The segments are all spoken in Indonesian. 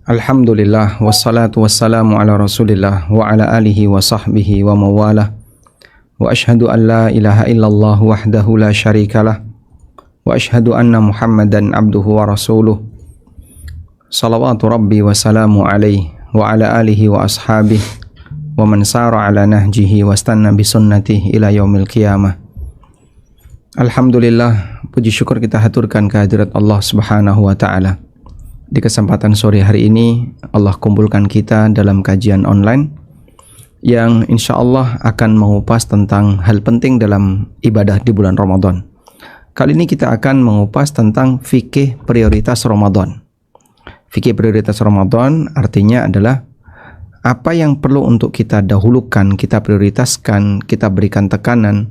Alhamdulillah wassalatu wassalamu ala Rasulillah wa ala alihi wa sahbihi wa mawalah. Wa ashhadu an la ilaha illallah wahdahu la syarikalah wa ashhadu anna Muhammadan abduhu wa rasuluh. Salawatu rabbi wa salamu alaihi wa ala alihi wa ashabihi wa man sara ala nahjihi wa stanna bi sunnatihi ila yaumil qiyamah. Alhamdulillah, puji syukur kita haturkan kehadirat Allah Subhanahu wa taala. Di kesempatan sore hari ini Allah kumpulkan kita dalam kajian online yang insya Allah akan mengupas tentang hal penting dalam ibadah di bulan Ramadan. Kali ini kita akan mengupas tentang fikih prioritas Ramadan. Fikih prioritas Ramadan artinya adalah apa yang perlu untuk kita dahulukan, kita prioritaskan, kita berikan tekanan,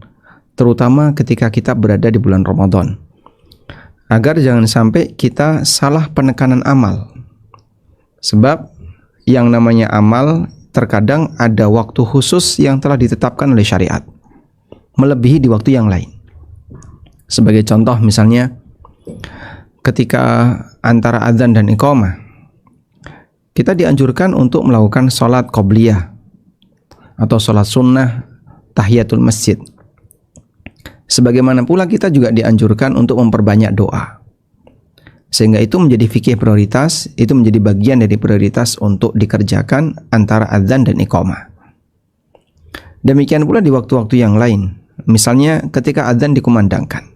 terutama ketika kita berada di bulan Ramadan, agar jangan sampai kita salah penekanan amal. Sebab yang namanya amal terkadang ada waktu khusus yang telah ditetapkan oleh syariat, melebihi di waktu yang lain. Sebagai contoh misalnya ketika antara adzan dan iqamah, kita dianjurkan untuk melakukan sholat qobliyah atau sholat sunnah tahiyatul masjid. Sebagaimana pula kita juga dianjurkan untuk memperbanyak doa. Sehingga itu menjadi fikih prioritas, itu menjadi bagian dari prioritas untuk dikerjakan antara adzan dan iqamah. Demikian pula di waktu-waktu yang lain. Misalnya ketika adzan dikumandangkan.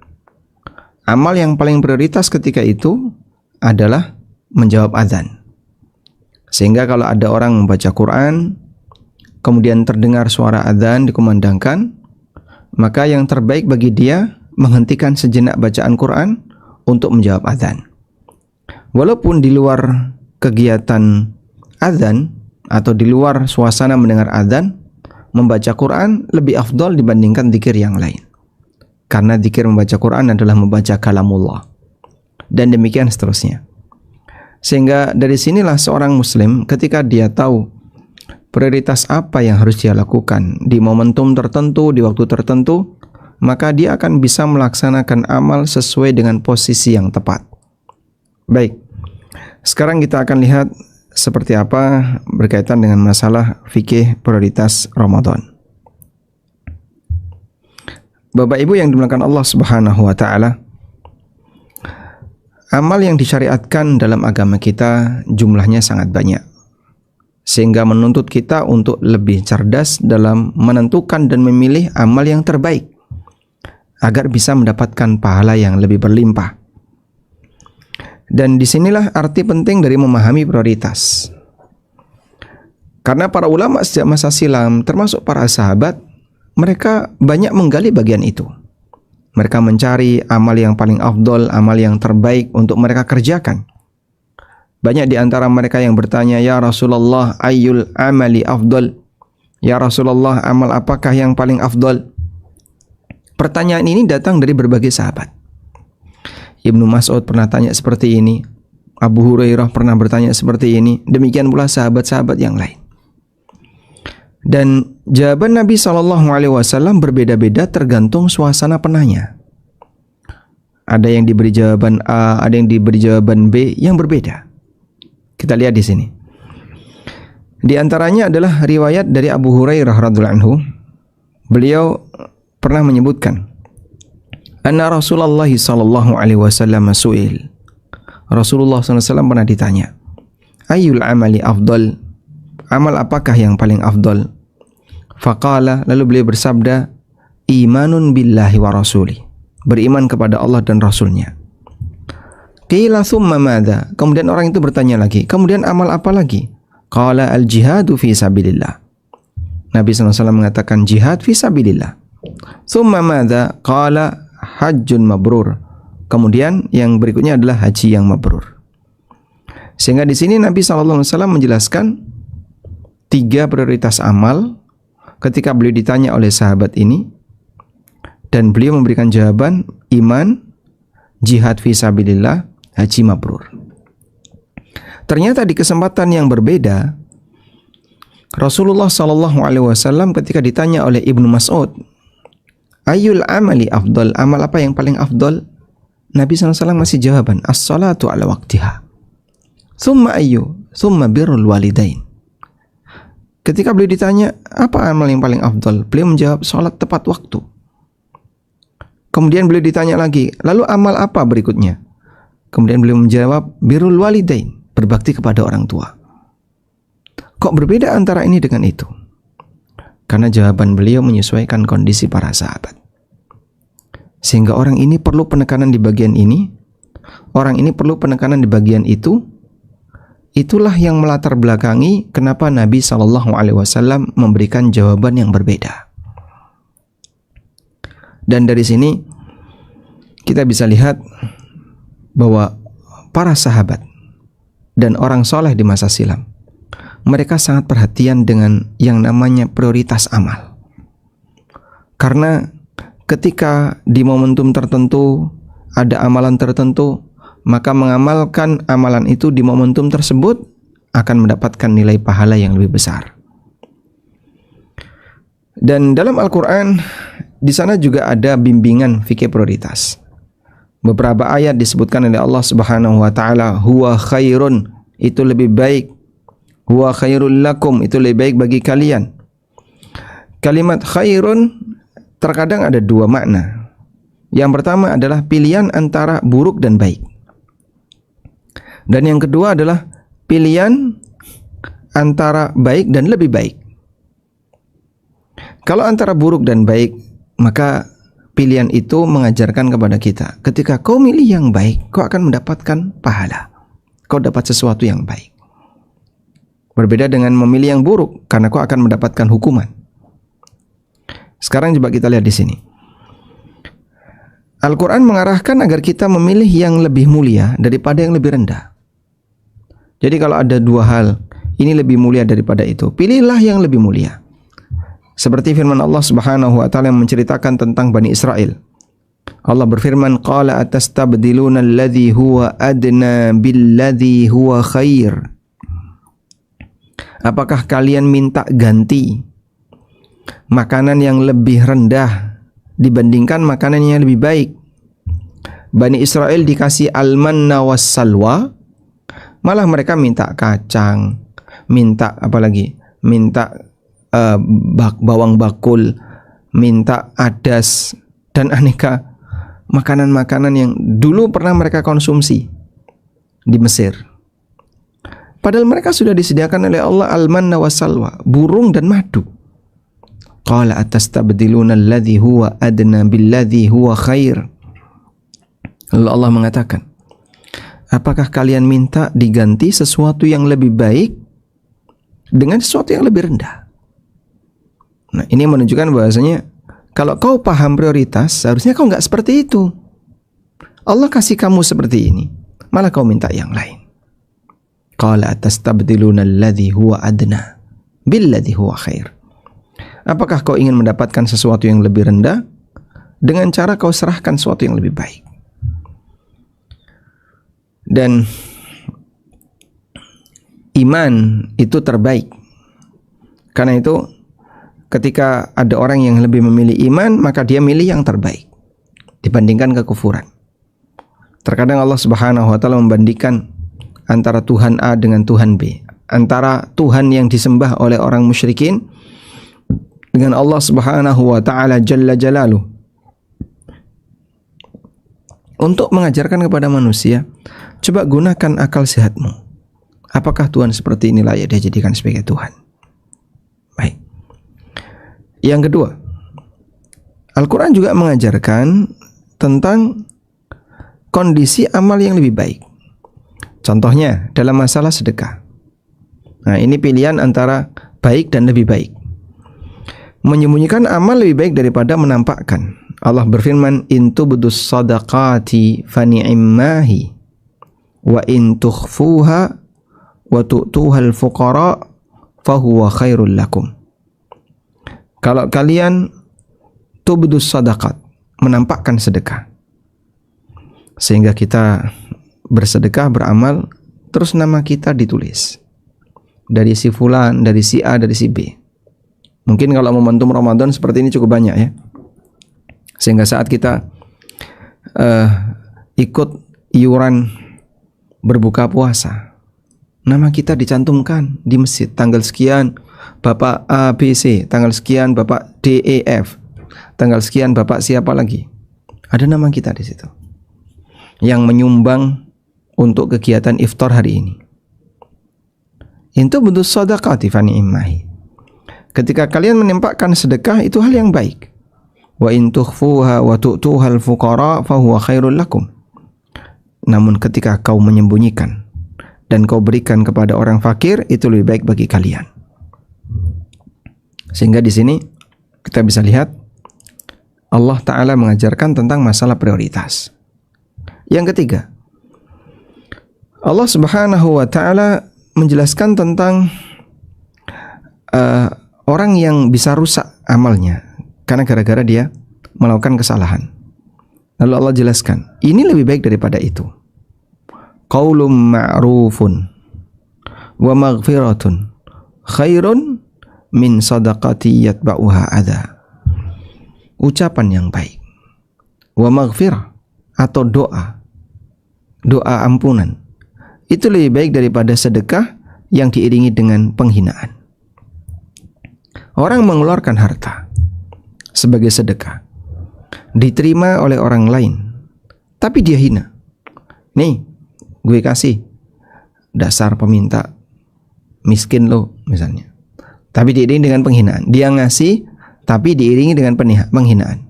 Amal yang paling prioritas ketika itu adalah menjawab adzan. Sehingga kalau ada orang membaca Quran, kemudian terdengar suara adzan dikumandangkan, maka yang terbaik bagi dia menghentikan sejenak bacaan Quran untuk menjawab adzan. Walaupun di luar kegiatan adzan atau di luar suasana mendengar adzan, membaca Quran lebih afdal dibandingkan zikir yang lain. Karena zikir membaca Quran adalah membaca kalamullah. Dan demikian seterusnya. Sehingga dari sinilah seorang muslim ketika dia tahu prioritas apa yang harus dia lakukan di momentum tertentu, di waktu tertentu, maka dia akan bisa melaksanakan amal sesuai dengan posisi yang tepat. Baik, sekarang kita akan lihat seperti apa berkaitan dengan masalah fikih prioritas Ramadan. Bapak Ibu yang dimuliakan Allah Subhanahu wa taala, amal yang disyariatkan dalam agama kita jumlahnya sangat banyak, sehingga menuntut kita untuk lebih cerdas dalam menentukan dan memilih amal yang terbaik agar bisa mendapatkan pahala yang lebih berlimpah. Dan disinilah arti penting dari memahami prioritas. Karena para ulama sejak masa silam, termasuk para sahabat, mereka banyak menggali bagian itu. Mereka mencari amal yang paling afdol, amal yang terbaik untuk mereka kerjakan. Banyak di antara mereka yang bertanya, "Ya Rasulullah, ayyul amali afdal?" Ya Rasulullah, amal apakah yang paling afdal? Pertanyaan ini datang dari berbagai sahabat. Ibnu Mas'ud pernah tanya seperti ini, Abu Hurairah pernah bertanya seperti ini, demikian pula sahabat-sahabat yang lain. Dan jawaban Nabi SAW berbeda-beda tergantung suasana penanya. Ada yang diberi jawaban A, ada yang diberi jawaban B yang berbeda. Kita lihat di sini. Di antaranya adalah riwayat dari Abu Hurairah radhiyallahu anhu. Beliau pernah menyebutkan, anna Rasulullah sallallahu alaihi wasallam su'il. Rasulullah SAW pernah ditanya, ayyul amali afdal? Amal apakah yang paling afdal? Faqala, lalu beliau bersabda, imanun billahi wa rasuli. Beriman kepada Allah dan Rasulnya. Qila thumma madza? Kemudian orang itu bertanya lagi, kemudian amal apa lagi? Qala al-jihadu fi sabilillah. Nabi SAW mengatakan jihad fi sabilillah. Thumma madza? Qala hajjun mabrur. Kemudian yang berikutnya adalah haji yang mabrur. Sehingga di sini Nabi SAW menjelaskan 3 prioritas amal ketika beliau ditanya oleh sahabat ini, dan beliau memberikan jawaban iman, jihad fi sabilillah, haji mabrur. Ternyata di kesempatan yang berbeda, Rasulullah SAW ketika ditanya oleh Ibnu Mas'ud, ayyul amali afdal? Amal apa yang paling afdal? Nabi SAW masih jawaban, as-salatu ala waqtiha. Thumma ayyu? thumma birrul walidain. Ketika beliau ditanya, apa amal yang paling afdal? Beliau menjawab, salat tepat waktu. Kemudian beliau ditanya lagi, lalu amal apa berikutnya? Kemudian beliau menjawab, birrul walidain, berbakti kepada orang tua. Kok berbeda antara ini dengan itu? Karena jawaban beliau menyesuaikan kondisi para sahabat. Sehingga orang ini perlu penekanan di bagian ini, orang ini perlu penekanan di bagian itu. Itulah yang melatar belakangi kenapa Nabi SAW memberikan jawaban yang berbeda. Dan dari sini kita bisa lihat bahwa para sahabat dan orang soleh di masa silam, mereka sangat perhatian dengan yang namanya prioritas amal. Karena ketika di momentum tertentu ada amalan tertentu, maka mengamalkan amalan itu di momentum tersebut akan mendapatkan nilai pahala yang lebih besar. Dan dalam Al-Quran, di sana juga ada bimbingan fikih prioritas. Beberapa ayat disebutkan oleh Allah Subhanahu wa taala, huwa khairun, itu lebih baik. Huwa khairul lakum, itu lebih baik bagi kalian. Kalimat khairun terkadang ada dua makna. Yang pertama adalah pilihan antara buruk dan baik. Dan yang kedua adalah pilihan antara baik dan lebih baik. Kalau antara buruk dan baik, maka pilihan itu mengajarkan kepada kita, ketika kau milih yang baik, kau akan mendapatkan pahala. Kau dapat sesuatu yang baik. Berbeda dengan memilih yang buruk, karena kau akan mendapatkan hukuman. Sekarang coba kita lihat di sini. Al-Quran mengarahkan agar kita memilih yang lebih mulia daripada yang lebih rendah. Jadi kalau ada dua hal, ini lebih mulia daripada itu, pilihlah yang lebih mulia. Seperti firman Allah Subhanahu wa taala yang menceritakan tentang Bani Israel. Allah berfirman, qala atastabdiluna alladhi huwa adna billadhi huwa khair. Apakah kalian minta ganti makanan yang lebih rendah dibandingkan makanan yang lebih baik? Bani Israel dikasih al-manna was salwa, malah mereka minta kacang, minta apa lagi? Minta bawang bakul, minta adas, dan aneka makanan-makanan yang dulu pernah mereka konsumsi di Mesir. Padahal mereka sudah disediakan oleh Allah al-manna was salwa, burung dan madu. Qala atastabdiluna alladhi huwa adna billadhi huwa khair. Lalu Allah mengatakan, apakah kalian minta diganti sesuatu yang lebih baik dengan sesuatu yang lebih rendah? Nah, ini menunjukkan bahwasanya kalau kau paham prioritas, seharusnya kau nggak seperti itu. Allah kasih kamu seperti ini, malah kau minta yang lain. Qala atastabdiluna alladhi huwa adna billadhi huwa khair. Apakah kau ingin mendapatkan sesuatu yang lebih rendah dengan cara kau serahkan sesuatu yang lebih baik? Dan iman itu terbaik. Karena itu ketika ada orang yang lebih memilih iman, maka dia milih yang terbaik dibandingkan kekufuran. Terkadang Allah Subhanahu wa taala membandingkan antara Tuhan A dengan Tuhan B, antara Tuhan yang disembah oleh orang musyrikin dengan Allah Subhanahu wa taala jalla jalaluh, untuk mengajarkan kepada manusia, coba gunakan akal sehatmu. Apakah Tuhan seperti inilah ya dia jadikan sebagai Tuhan? Baik. Yang kedua, Al-Quran juga mengajarkan tentang kondisi amal yang lebih baik. Contohnya dalam masalah sedekah. Nah, ini pilihan antara baik dan lebih baik. Menyembunyikan amal lebih baik daripada menampakkan. Allah berfirman, in tubdus sadaqati fani'immahi wa in tukhfuha wa tu'tuhal fuqara fahuwa khairul lakum. Kalau kalian tubdus sadaqat, menampakkan sedekah, sehingga kita bersedekah, beramal, terus nama kita ditulis dari si fulan, dari si A, dari si B. Mungkin kalau momentum Ramadan seperti ini cukup banyak ya, sehingga saat kita ikut iuran berbuka puasa, Nama kita dicantumkan di masjid, tanggal sekian Bapak ABC, tanggal sekian Bapak DEF, tanggal sekian Bapak siapa lagi. Ada nama kita di situ yang menyumbang untuk kegiatan iftar hari ini. Itu bentuk sedekah tifani imahi. Ketika kalian menempatkan sedekah, itu hal yang baik. Wa in tukhfuha wa tu'tuha al-fuqara fa huwa khairul lakum. Namun ketika kau menyembunyikan dan kau berikan kepada orang fakir, itu lebih baik bagi kalian. Sehingga di sini kita bisa lihat Allah Ta'ala mengajarkan tentang masalah prioritas. Yang ketiga, Allah Subhanahu wa Ta'ala menjelaskan tentang orang yang bisa rusak amalnya karena gara-gara dia melakukan kesalahan. Lalu Allah jelaskan, ini lebih baik daripada itu. Qaulun ma'rufun wa maghfiratun khairun min sadaqati yatba'uha adha. Ucapan yang baik, wa maghfirah, atau doa ampunan, itu lebih baik daripada sedekah yang diiringi dengan penghinaan. Orang mengeluarkan harta sebagai sedekah, diterima oleh orang lain, tapi dia hina. Nih, gue kasih, dasar peminta, miskin lo misalnya. Tapi diiringi dengan penghinaan. Dia ngasih, tapi diiringi dengan penghinaan.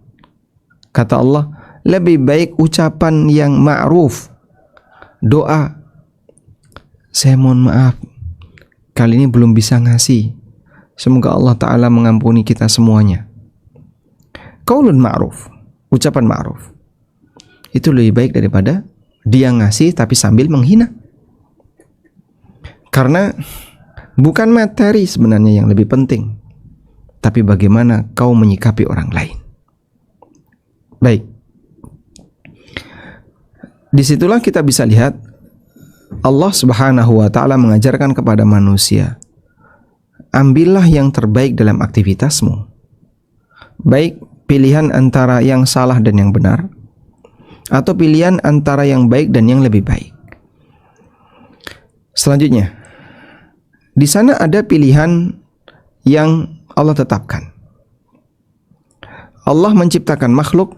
Kata Allah, lebih baik ucapan yang ma'ruf, doa. Saya mohon maaf, kali ini belum bisa ngasih. Semoga Allah Ta'ala mengampuni kita semuanya. Qaulun ma'ruf, ucapan ma'ruf, itu lebih baik daripada dia ngasih tapi sambil menghina. Karena bukan materi sebenarnya yang lebih penting, tapi bagaimana kau menyikapi orang lain. Baik, disitulah kita bisa lihat Allah Subhanahu wa Ta'ala mengajarkan kepada manusia, ambillah yang terbaik dalam aktivitasmu. Baik pilihan antara yang salah dan yang benar, atau pilihan antara yang baik dan yang lebih baik. Selanjutnya, di sana ada pilihan yang Allah tetapkan. Allah menciptakan makhluk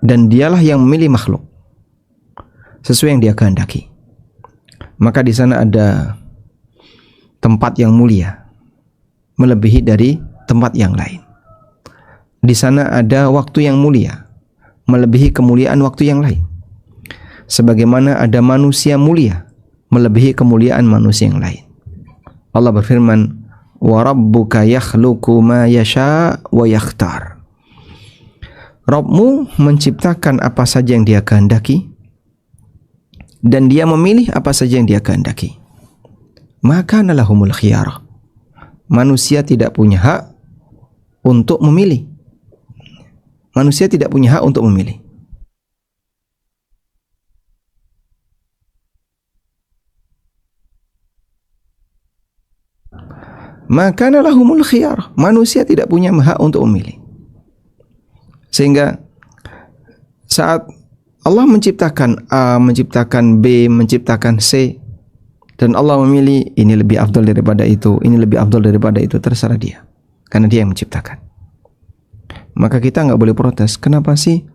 dan dialah yang memilih makhluk sesuai yang dia kehendaki. Maka di sana ada tempat yang mulia melebihi dari tempat yang lain. Di sana ada waktu yang mulia melebihi kemuliaan waktu yang lain. Sebagaimana ada manusia mulia melebihi kemuliaan manusia yang lain. Allah berfirman, "Wa rabbuka yakhluqu ma yasha wa yakhtar." Rabbmu menciptakan apa saja yang dia kehendaki dan dia memilih apa saja yang dia kehendaki. Maka nalahumul khiyarah. Manusia tidak punya hak untuk memilih. Manusia tidak punya hak untuk memilih. Maka nalahumul khiyarah. Manusia tidak punya hak untuk memilih. Sehingga saat Allah menciptakan A, menciptakan B, menciptakan C, dan Allah memilih ini lebih afdal daripada itu, ini lebih afdal daripada itu, terserah dia, karena dia yang menciptakan. Maka kita nggak boleh protes. Kenapa sih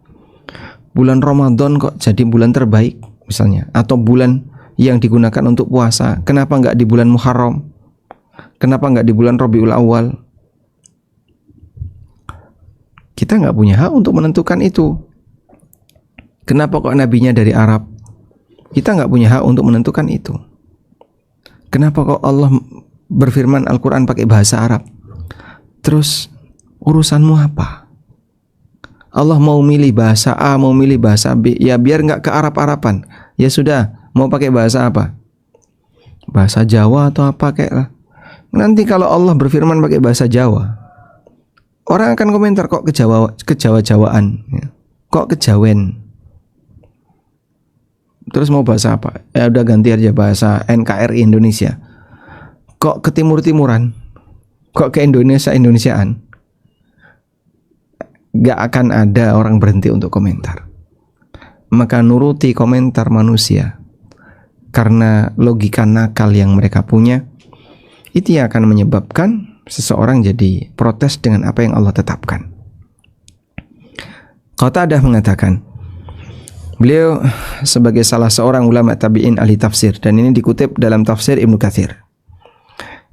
bulan Ramadan kok jadi bulan terbaik misalnya, atau bulan yang digunakan untuk puasa? Kenapa nggak di bulan Muharram? Kenapa nggak di bulan Rabiul Awal? Kita nggak punya hak untuk menentukan itu. Kenapa kok nabinya dari Arab? Kita nggak punya hak untuk menentukan itu. Kenapa kok Allah berfirman Al-Quran pakai bahasa Arab? Terus urusanmu apa? Allah mau milih bahasa A, mau milih bahasa B, ya biar nggak ke Arab-Araban. Ya sudah, mau pakai bahasa apa? Bahasa Jawa atau apa kayak lah. Nanti kalau Allah berfirman pakai bahasa Jawa, orang akan komentar, kok kejawa-jawaan, kok kejawen. Terus mau bahasa apa? Ya udah ganti aja bahasa NKRI Indonesia. Kok ke timur-timuran? Kok ke Indonesia-Indonesiaan? Gak akan ada orang berhenti untuk komentar. Maka nuruti komentar manusia karena logika nakal yang mereka punya, itu yang akan menyebabkan seseorang jadi protes dengan apa yang Allah tetapkan. Qatadah mengatakan, beliau sebagai salah seorang ulama tabi'in ahli tafsir, dan ini dikutip dalam tafsir Ibnu Katsir.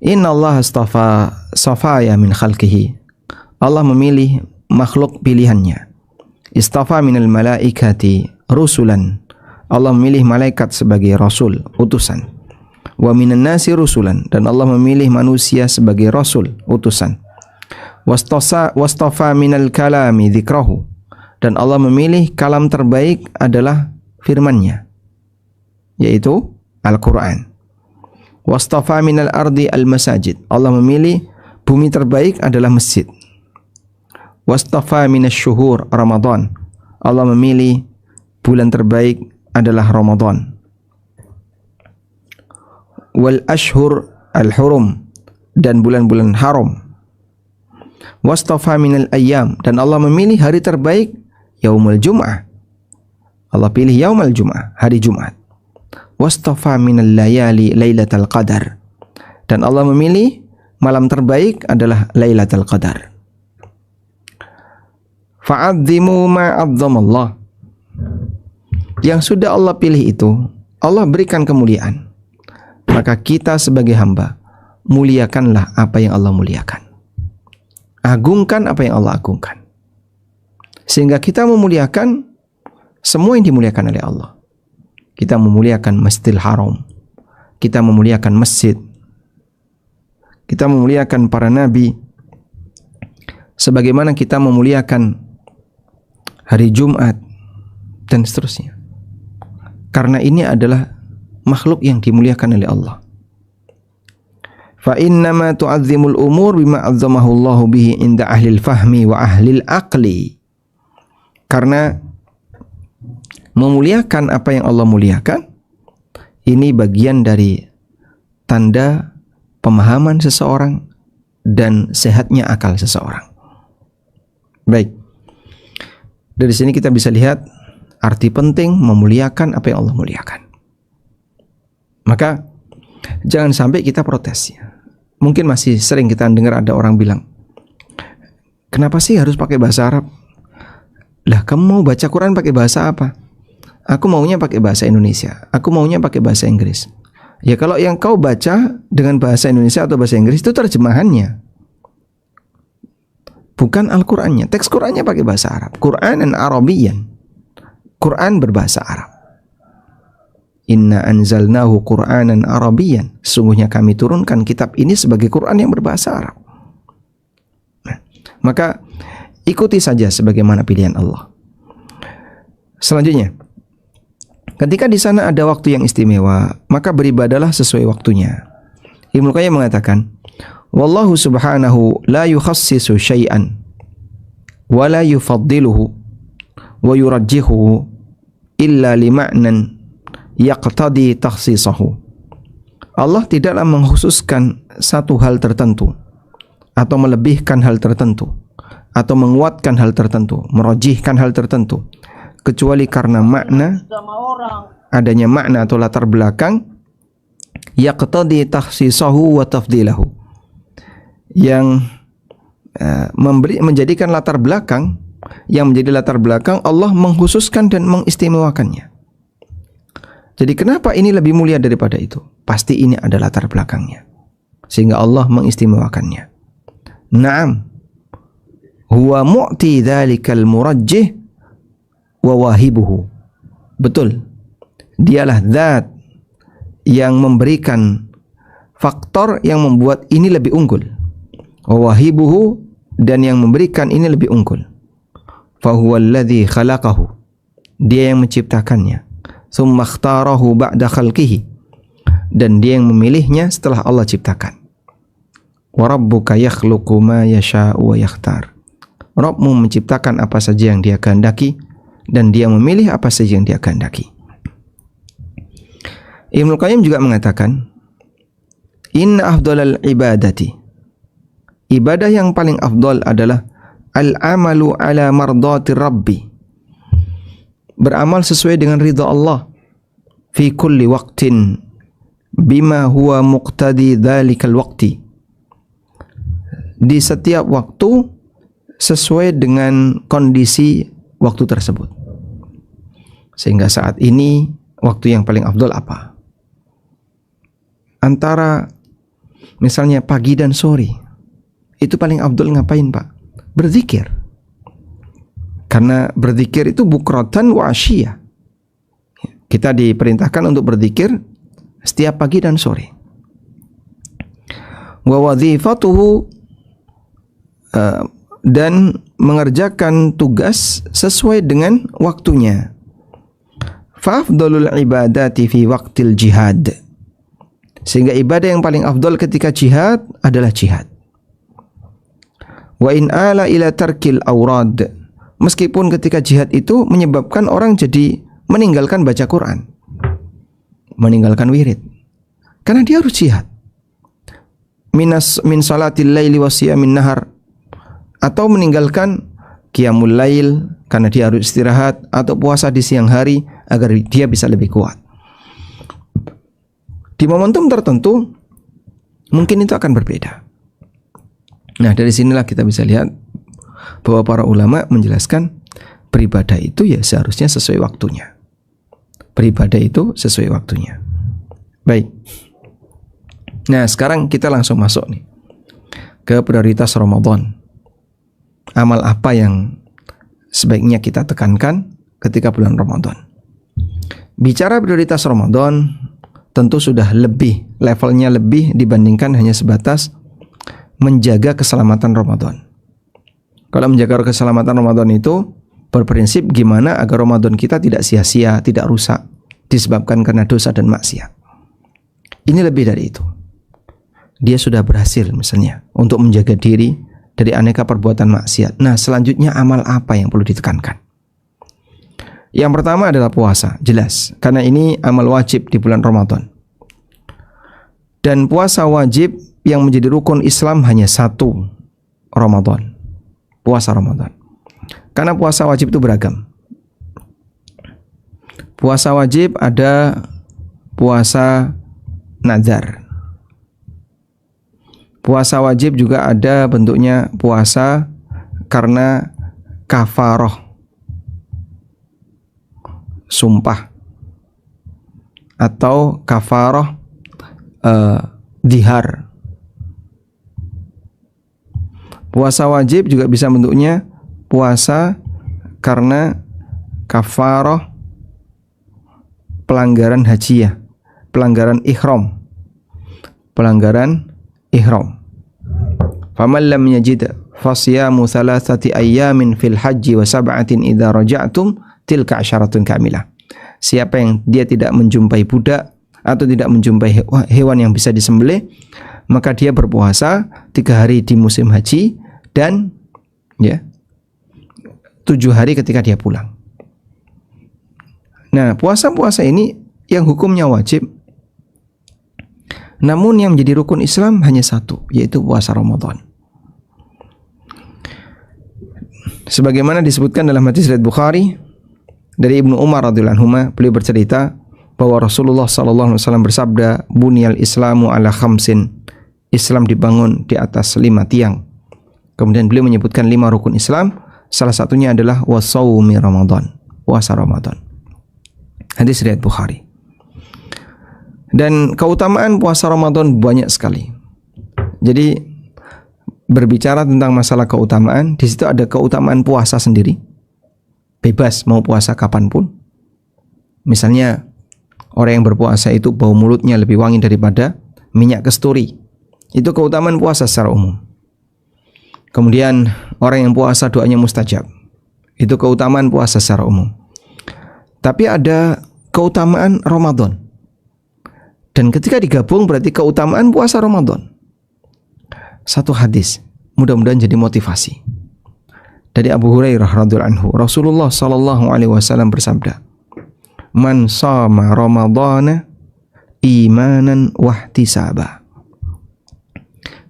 Inna Allah astafa safaya min khalqihi. Allah memilih makhluk pilihannya. Istafa minal malaikati rusulan. Allah memilih malaikat sebagai rasul, utusan. Wa minan nasi rusulan, dan Allah memilih manusia sebagai rasul, utusan. Wastafa minal kalami dzikrahu, dan Allah memilih kalam terbaik adalah firman-Nya, yaitu Al-Qur'an. Wastafa minal ardi al-masajid, Allah memilih bumi terbaik adalah masjid. Wastafa minasy-syuhur Ramadan, Allah memilih bulan terbaik adalah Ramadan. Wal ashhur al-hurum, dan bulan-bulan haram. Wastafa minal ayyam, dan Allah memilih hari terbaik Yaumul Jum'ah. Allah pilih Yaumul Jum'ah, hari Jumat. Wastafa minal layali Lailatul Qadar, dan Allah memilih malam terbaik adalah Lailatul Qadar. Fa'azzimu ma'azzamallah, yang sudah Allah pilih itu Allah berikan kemuliaan, maka kita sebagai hamba muliakanlah apa yang Allah muliakan, agungkan apa yang Allah agungkan, sehingga kita memuliakan semua yang dimuliakan oleh Allah. Kita memuliakan Masjidil Haram, kita memuliakan masjid, kita memuliakan para nabi, sebagaimana kita memuliakan hari Jumat, dan seterusnya. Karena ini adalah makhluk yang dimuliakan oleh Allah. Fa innama tu'azzimul umur bima 'azzamahu Allahu bihi inda ahlil fahmi wa ahlil aqli. Karena memuliakan apa yang Allah muliakan ini bagian dari tanda pemahaman seseorang dan sehatnya akal seseorang. Baik. Dari sini kita bisa lihat arti penting memuliakan apa yang Allah muliakan. Maka jangan sampai kita protes. Mungkin masih sering kita dengar ada orang bilang, kenapa sih harus pakai bahasa Arab? Lah kamu mau baca Quran pakai bahasa apa? Aku maunya pakai bahasa Indonesia, aku maunya pakai bahasa Inggris. Ya kalau yang kau baca dengan bahasa Indonesia atau bahasa Inggris itu terjemahannya, bukan Al-Qur'annya. Teks Qur'annya pakai bahasa Arab. Qur'anan Arabiyyan. Quran berbahasa Arab. Inna anzalnahu Qur'anan Arabiyyan. Sungguhnya kami turunkan kitab ini sebagai Quran yang berbahasa Arab. Nah, maka ikuti saja sebagaimana pilihan Allah. Selanjutnya, ketika di sana ada waktu yang istimewa, maka beribadalah sesuai waktunya. Ibnu Qayyim mengatakan, wallahu subhanahu la yukhassisu syai'an wa la yufaddiluhu wa yurajjihuhu illa lima'nan yaqtadi takhsisahu. Allah tidaklah mengkhususkan satu hal tertentu atau melebihkan hal tertentu atau menguatkan hal tertentu, merajihkan hal tertentu, kecuali karena makna, adanya makna atau latar belakang yaqtadi takhsisahu wa tafdilahu, yang menjadikan latar belakang, yang menjadi latar belakang Allah mengkhususkan dan mengistimewakannya. Jadi kenapa ini lebih mulia daripada itu? Pasti ini ada latar belakangnya, sehingga Allah mengistimewakannya. Naam, huwa mu'ti dzalikal murajjih wa wahibuhu. Betul, dialah zat yang memberikan faktor yang membuat ini lebih unggul. Wa wahibuhu, dan yang memberikan ini lebih unggul. Fa huwa alladzi khalaqahu, dia yang menciptakannya. Tsumma ikhtarahu ba'da khalqihi, dan dia yang memilihnya setelah Allah ciptakan. Wa rabbuka yakhluqu ma yasha'u wa yakhtar. Rabbmu menciptakan apa saja yang dia kehendaki, dan dia memilih apa saja yang dia kehendaki. Ibnu Qayyim juga mengatakan, inna afdalal ibadati, ibadah yang paling afdal adalah al-amalu ala mardati rabbi, beramal sesuai dengan ridha Allah. fi kulli waqtin bima huwa muqtadi dzalikal waqti. Di setiap waktu sesuai dengan kondisi waktu tersebut. Sehingga saat ini waktu yang paling afdol apa? Antara misalnya pagi dan sore, itu paling afdol ngapain, Pak? Berzikir. Karena berzikir itu bukratan wa asyiyah. Kita diperintahkan untuk berzikir setiap pagi dan sore. Wa wadhifatuhu, dan mengerjakan tugas sesuai dengan waktunya. Fa afdalul ibadati fi waqtil jihad. Sehingga ibadah yang paling afdal ketika jihad adalah jihad. Wa in ala ila tarkil awrad. Meskipun ketika jihad itu menyebabkan orang jadi meninggalkan baca Quran, meninggalkan wirid, karena dia harus jihad. Min salatil laili wa siyamin nahar, atau meninggalkan qiyamul lail karena dia harus istirahat, atau puasa di siang hari agar dia bisa lebih kuat. Di momentum tertentu mungkin itu akan berbeda. Nah, dari sinilah kita bisa lihat bahwa para ulama menjelaskan beribadah itu ya seharusnya sesuai waktunya. Beribadah itu sesuai waktunya. Baik. Nah, sekarang kita langsung masuk nih ke prioritas Ramadan. Amal apa yang sebaiknya kita tekankan ketika bulan Ramadan? Bicara prioritas Ramadan, tentu sudah levelnya lebih dibandingkan hanya sebatas menjaga keselamatan Ramadan. Kalau menjaga keselamatan Ramadan itu berprinsip gimana agar Ramadan kita tidak sia-sia, tidak rusak disebabkan karena dosa dan maksiat. Ini lebih dari itu. Dia sudah berhasil misalnya untuk menjaga diri dari aneka perbuatan maksiat. Nah, selanjutnya amal apa yang perlu ditekankan? Yang pertama adalah puasa, jelas, karena ini amal wajib di bulan Ramadan. Dan puasa wajib yang menjadi rukun Islam hanya satu, Ramadan. Puasa Ramadan. Karena puasa wajib itu beragam. Puasa wajib ada puasa nazar. Puasa wajib juga ada bentuknya puasa karena kafaroh, sumpah, atau kafaroh dihar. Puasa wajib juga bisa bentuknya puasa karena kafaroh pelanggaran hajiyah, pelanggaran ihram. Faman lam yajid fasiyamu thalathati ayyamin fil hajji wa sab'atin idza raja'tum tilka asyaratun kamilah. Siapa yang dia tidak menjumpai budak atau tidak menjumpai hewan yang bisa disembelih, maka dia berpuasa 3 hari di musim haji dan 7 hari ketika dia pulang. Nah, puasa-puasa ini yang hukumnya wajib, namun yang menjadi rukun Islam hanya satu, yaitu puasa Ramadan. Sebagaimana disebutkan dalam hadis riwayat Bukhari dari Ibnu Umar radhiyallahu anhu, beliau bercerita bahwa Rasulullah sallallahu alaihi wasallam bersabda, "Bunyal Islamu ala khamsin." Islam dibangun di atas 5 tiang. Kemudian beliau menyebutkan 5 rukun Islam, salah satunya adalah wasaumi Ramadan, puasa Ramadan. Hadis riwayat Bukhari. Dan keutamaan puasa Ramadan banyak sekali. Jadi berbicara tentang masalah keutamaan, di situ ada keutamaan puasa sendiri. Bebas mau puasa kapanpun. Misalnya orang yang berpuasa itu bau mulutnya lebih wangi daripada minyak kasturi. Itu keutamaan puasa secara umum. Kemudian orang yang puasa doanya mustajab. Itu keutamaan puasa secara umum. Tapi ada keutamaan Ramadan. Dan ketika digabung berarti keutamaan puasa Ramadan. Satu hadis, mudah-mudahan jadi motivasi. Dari Abu Hurairah radhiyallahu anhu, Rasulullah sallallahu alaihi wasallam bersabda, "Man shama Ramadhana imanan wahtisaba."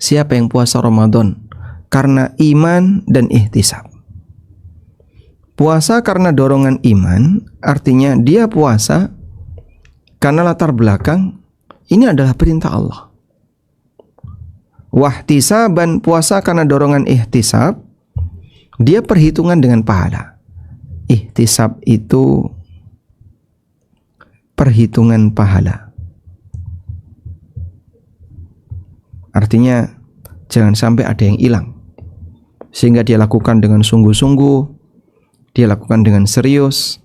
Siapa yang puasa Ramadan karena iman dan ihtisab. Puasa karena dorongan iman, artinya dia puasa Karena latar belakang ini adalah perintah Allah. Wahtisaban, puasa karena dorongan ihtisab, dia perhitungan dengan pahala. Ihtisab itu perhitungan pahala. Artinya jangan sampai ada yang hilang, sehingga dia lakukan dengan sungguh-sungguh, dia lakukan dengan serius,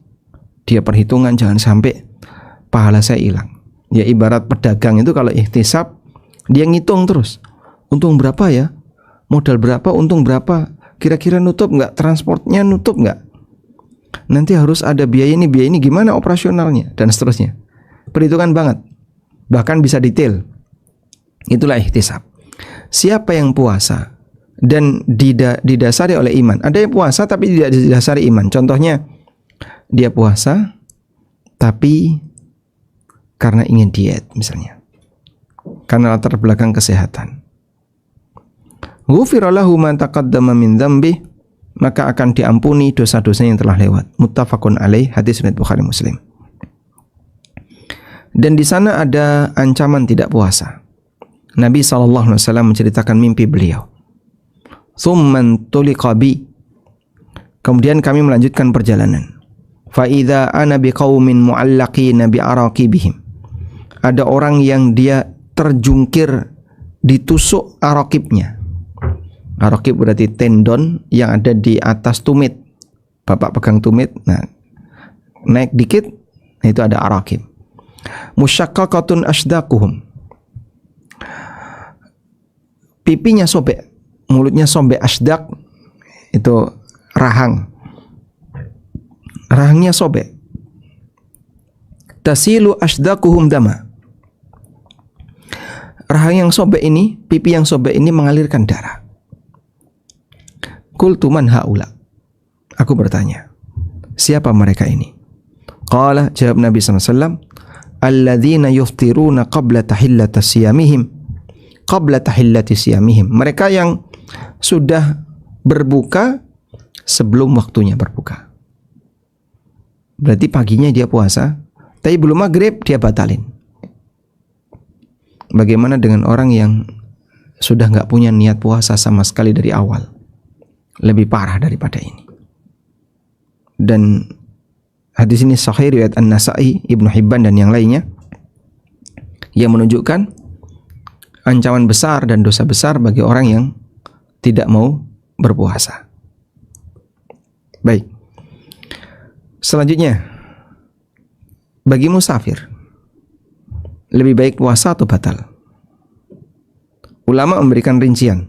dia perhitungan jangan sampai pahala saya hilang. Ya ibarat pedagang itu kalau ihtisab, dia ngitung terus. Untung berapa ya? Modal berapa? Untung berapa? Kira-kira nutup nggak? Transportnya nutup nggak? Nanti harus ada biaya ini gimana operasionalnya? Dan seterusnya. Perhitungan banget. Bahkan bisa detail. Itulah ihtisab. Siapa yang puasa dan didasari oleh iman. Ada yang puasa tapi tidak didasari iman. Contohnya, dia puasa tapi karena ingin diet misalnya. Karena latar belakang kesehatan. Ghufira lahu ma taqaddama min dzambi, maka akan diampuni dosa-dosa yang telah lewat. Muttafaqun alaih, hadis riwayat Bukhari Muslim. Dan di sana ada ancaman tidak puasa. Nabi SAW menceritakan mimpi beliau. Tsumman tuliqa bi, kemudian kami melanjutkan perjalanan. Fa idza ana biqaumin mu'allaqina bi araqibihim. Ada orang yang dia terjungkir ditusuk araqibnya. Araqib berarti tendon yang ada di atas tumit. Bapak pegang tumit, nah naik dikit, itu ada araqib. Musyaqqaqatun asdaquhum. Pipinya sobek, mulutnya sobek. Asdaq itu rahang. Rahangnya sobek. Tasilu asdaquhum dama. Rahang yang sobek ini, pipi yang sobek ini mengalirkan darah. Qultu man haula. Aku bertanya, siapa mereka ini? Qala, jawab Nabi SAW, alladzina yuftiruna qabla tahillati siyamihim. Qabla tahillati siyamihim. Mereka yang sudah berbuka sebelum waktunya berbuka. Berarti paginya dia puasa, tapi belum maghrib dia batalin. Bagaimana dengan orang yang sudah nggak punya niat puasa sama sekali dari awal? Lebih parah daripada ini. Dan hadis ini sahih riwayat An-Nasa'i, Ibnu Hibban dan yang lainnya, yang menunjukkan ancaman besar dan dosa besar bagi orang yang tidak mau berpuasa. Baik. Selanjutnya, bagi musafir, lebih baik puasa atau batal? Ulama memberikan rincian.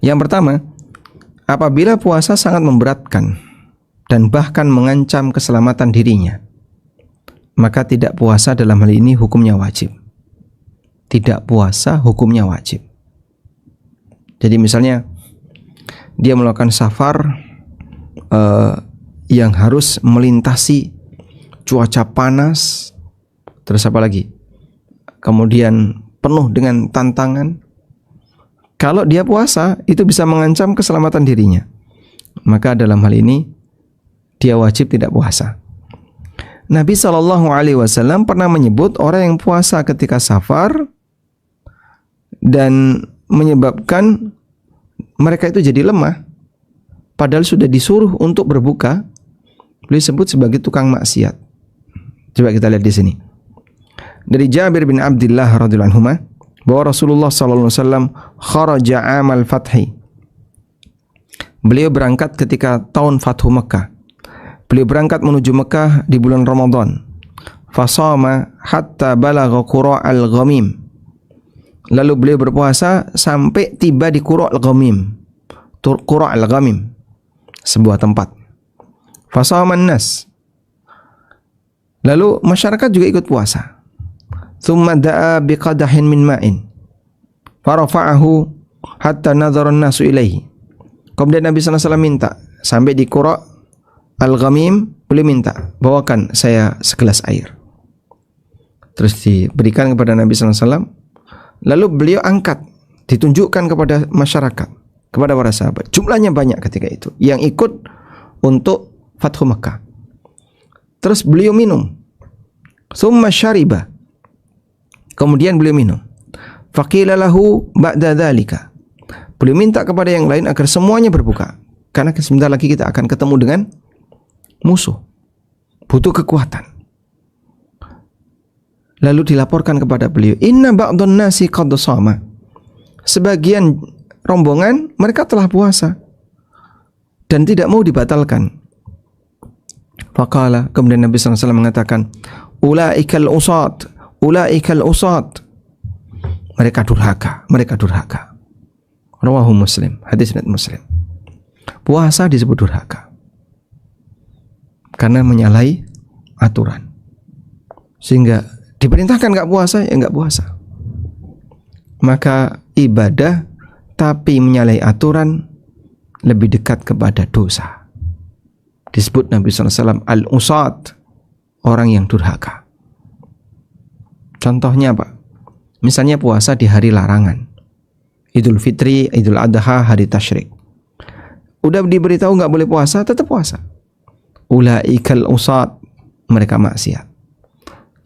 Yang pertama, apabila puasa sangat memberatkan dan bahkan mengancam keselamatan dirinya, maka tidak puasa dalam hal ini hukumnya wajib. Tidak puasa hukumnya wajib. Jadi misalnya dia melakukan safar yang harus melintasi cuaca panas, terus apa lagi? Kemudian penuh dengan tantangan. Kalau dia puasa, itu bisa mengancam keselamatan dirinya. Maka dalam hal ini, dia wajib tidak puasa. Nabi SAW pernah menyebut orang yang puasa ketika safar dan menyebabkan mereka itu jadi lemah, padahal sudah disuruh untuk berbuka. Beliau sebut sebagai tukang maksiat. Coba kita lihat di sini. Dari Jabir bin Abdullah radhiyallahu anhu bahwa Rasulullah SAW kharaja amal fathi. Beliau berangkat ketika tahun Fathu Mekah. Beliau berangkat menuju Mekah di bulan Ramadan. Fasama hatta balagha qura' al-ghamim. Lalu beliau berpuasa sampai tiba di Qura' al-Ghamim. Qura' al-Ghamim, sebuah tempat. Fasama an-nas. Lalu masyarakat juga ikut puasa. Thumma da'a biqadahin min ma'in farafa'ahu hatta nadhara an-nasu ilaihi. Kemudian Nabi SAW minta, sampai di Qura' al-Ghamim, beliau minta, bawakan saya segelas air. Terus diberikan kepada Nabi SAW. Lalu beliau angkat, ditunjukkan kepada masyarakat, kepada para sahabat. Jumlahnya banyak ketika itu yang ikut untuk Fathu Makkah. Terus beliau minum. Thumma syariba. Kemudian beliau minum. Faqila lahu ba'da dzalika. Beliau minta kepada yang lain agar semuanya berbuka. Karena sebentar lagi kita akan ketemu dengan musuh. Butuh kekuatan. Lalu dilaporkan kepada beliau, inna ba'dun nasi qad shama. Sebagian rombongan mereka telah puasa dan tidak mau dibatalkan. Faqala, kemudian Nabi SAW mengatakan, ulaikal usat, ulaikal usat. Mereka durhaka, mereka durhaka. Rawahu Muslim, hadis riwayat Muslim. Puasa disebut durhaka karena menyalahi aturan. Sehingga diperintahkan enggak puasa, ya enggak puasa. Maka ibadah tapi menyalahi aturan lebih dekat kepada dosa. Disebut Nabi SAW al-usat, orang yang durhaka. Contohnya apa? Misalnya puasa di hari larangan, Idul Fitri, Idul Adha, hari tasyrik. Udah diberitahu nggak boleh puasa, tetap puasa. Ulaikal usat, mereka maksiat.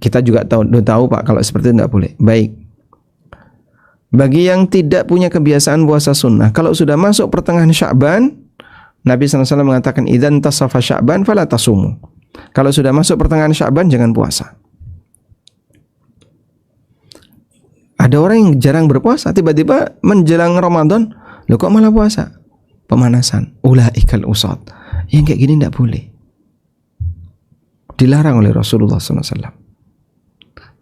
Kita juga tahu Pak, kalau seperti itu nggak boleh. Baik. Bagi yang tidak punya kebiasaan puasa sunnah, kalau sudah masuk pertengahan Sya'ban, Nabi SAW mengatakan, idzan tasafa Sya'ban fala tasumu. Kalau sudah masuk pertengahan Sya'ban, jangan puasa. Ada orang yang jarang berpuasa, tiba-tiba menjelang Ramadan, loh kok malah puasa? Pemanasan. Ulaikal usat. Yang kayak gini tidak boleh. Dilarang oleh Rasulullah SAW.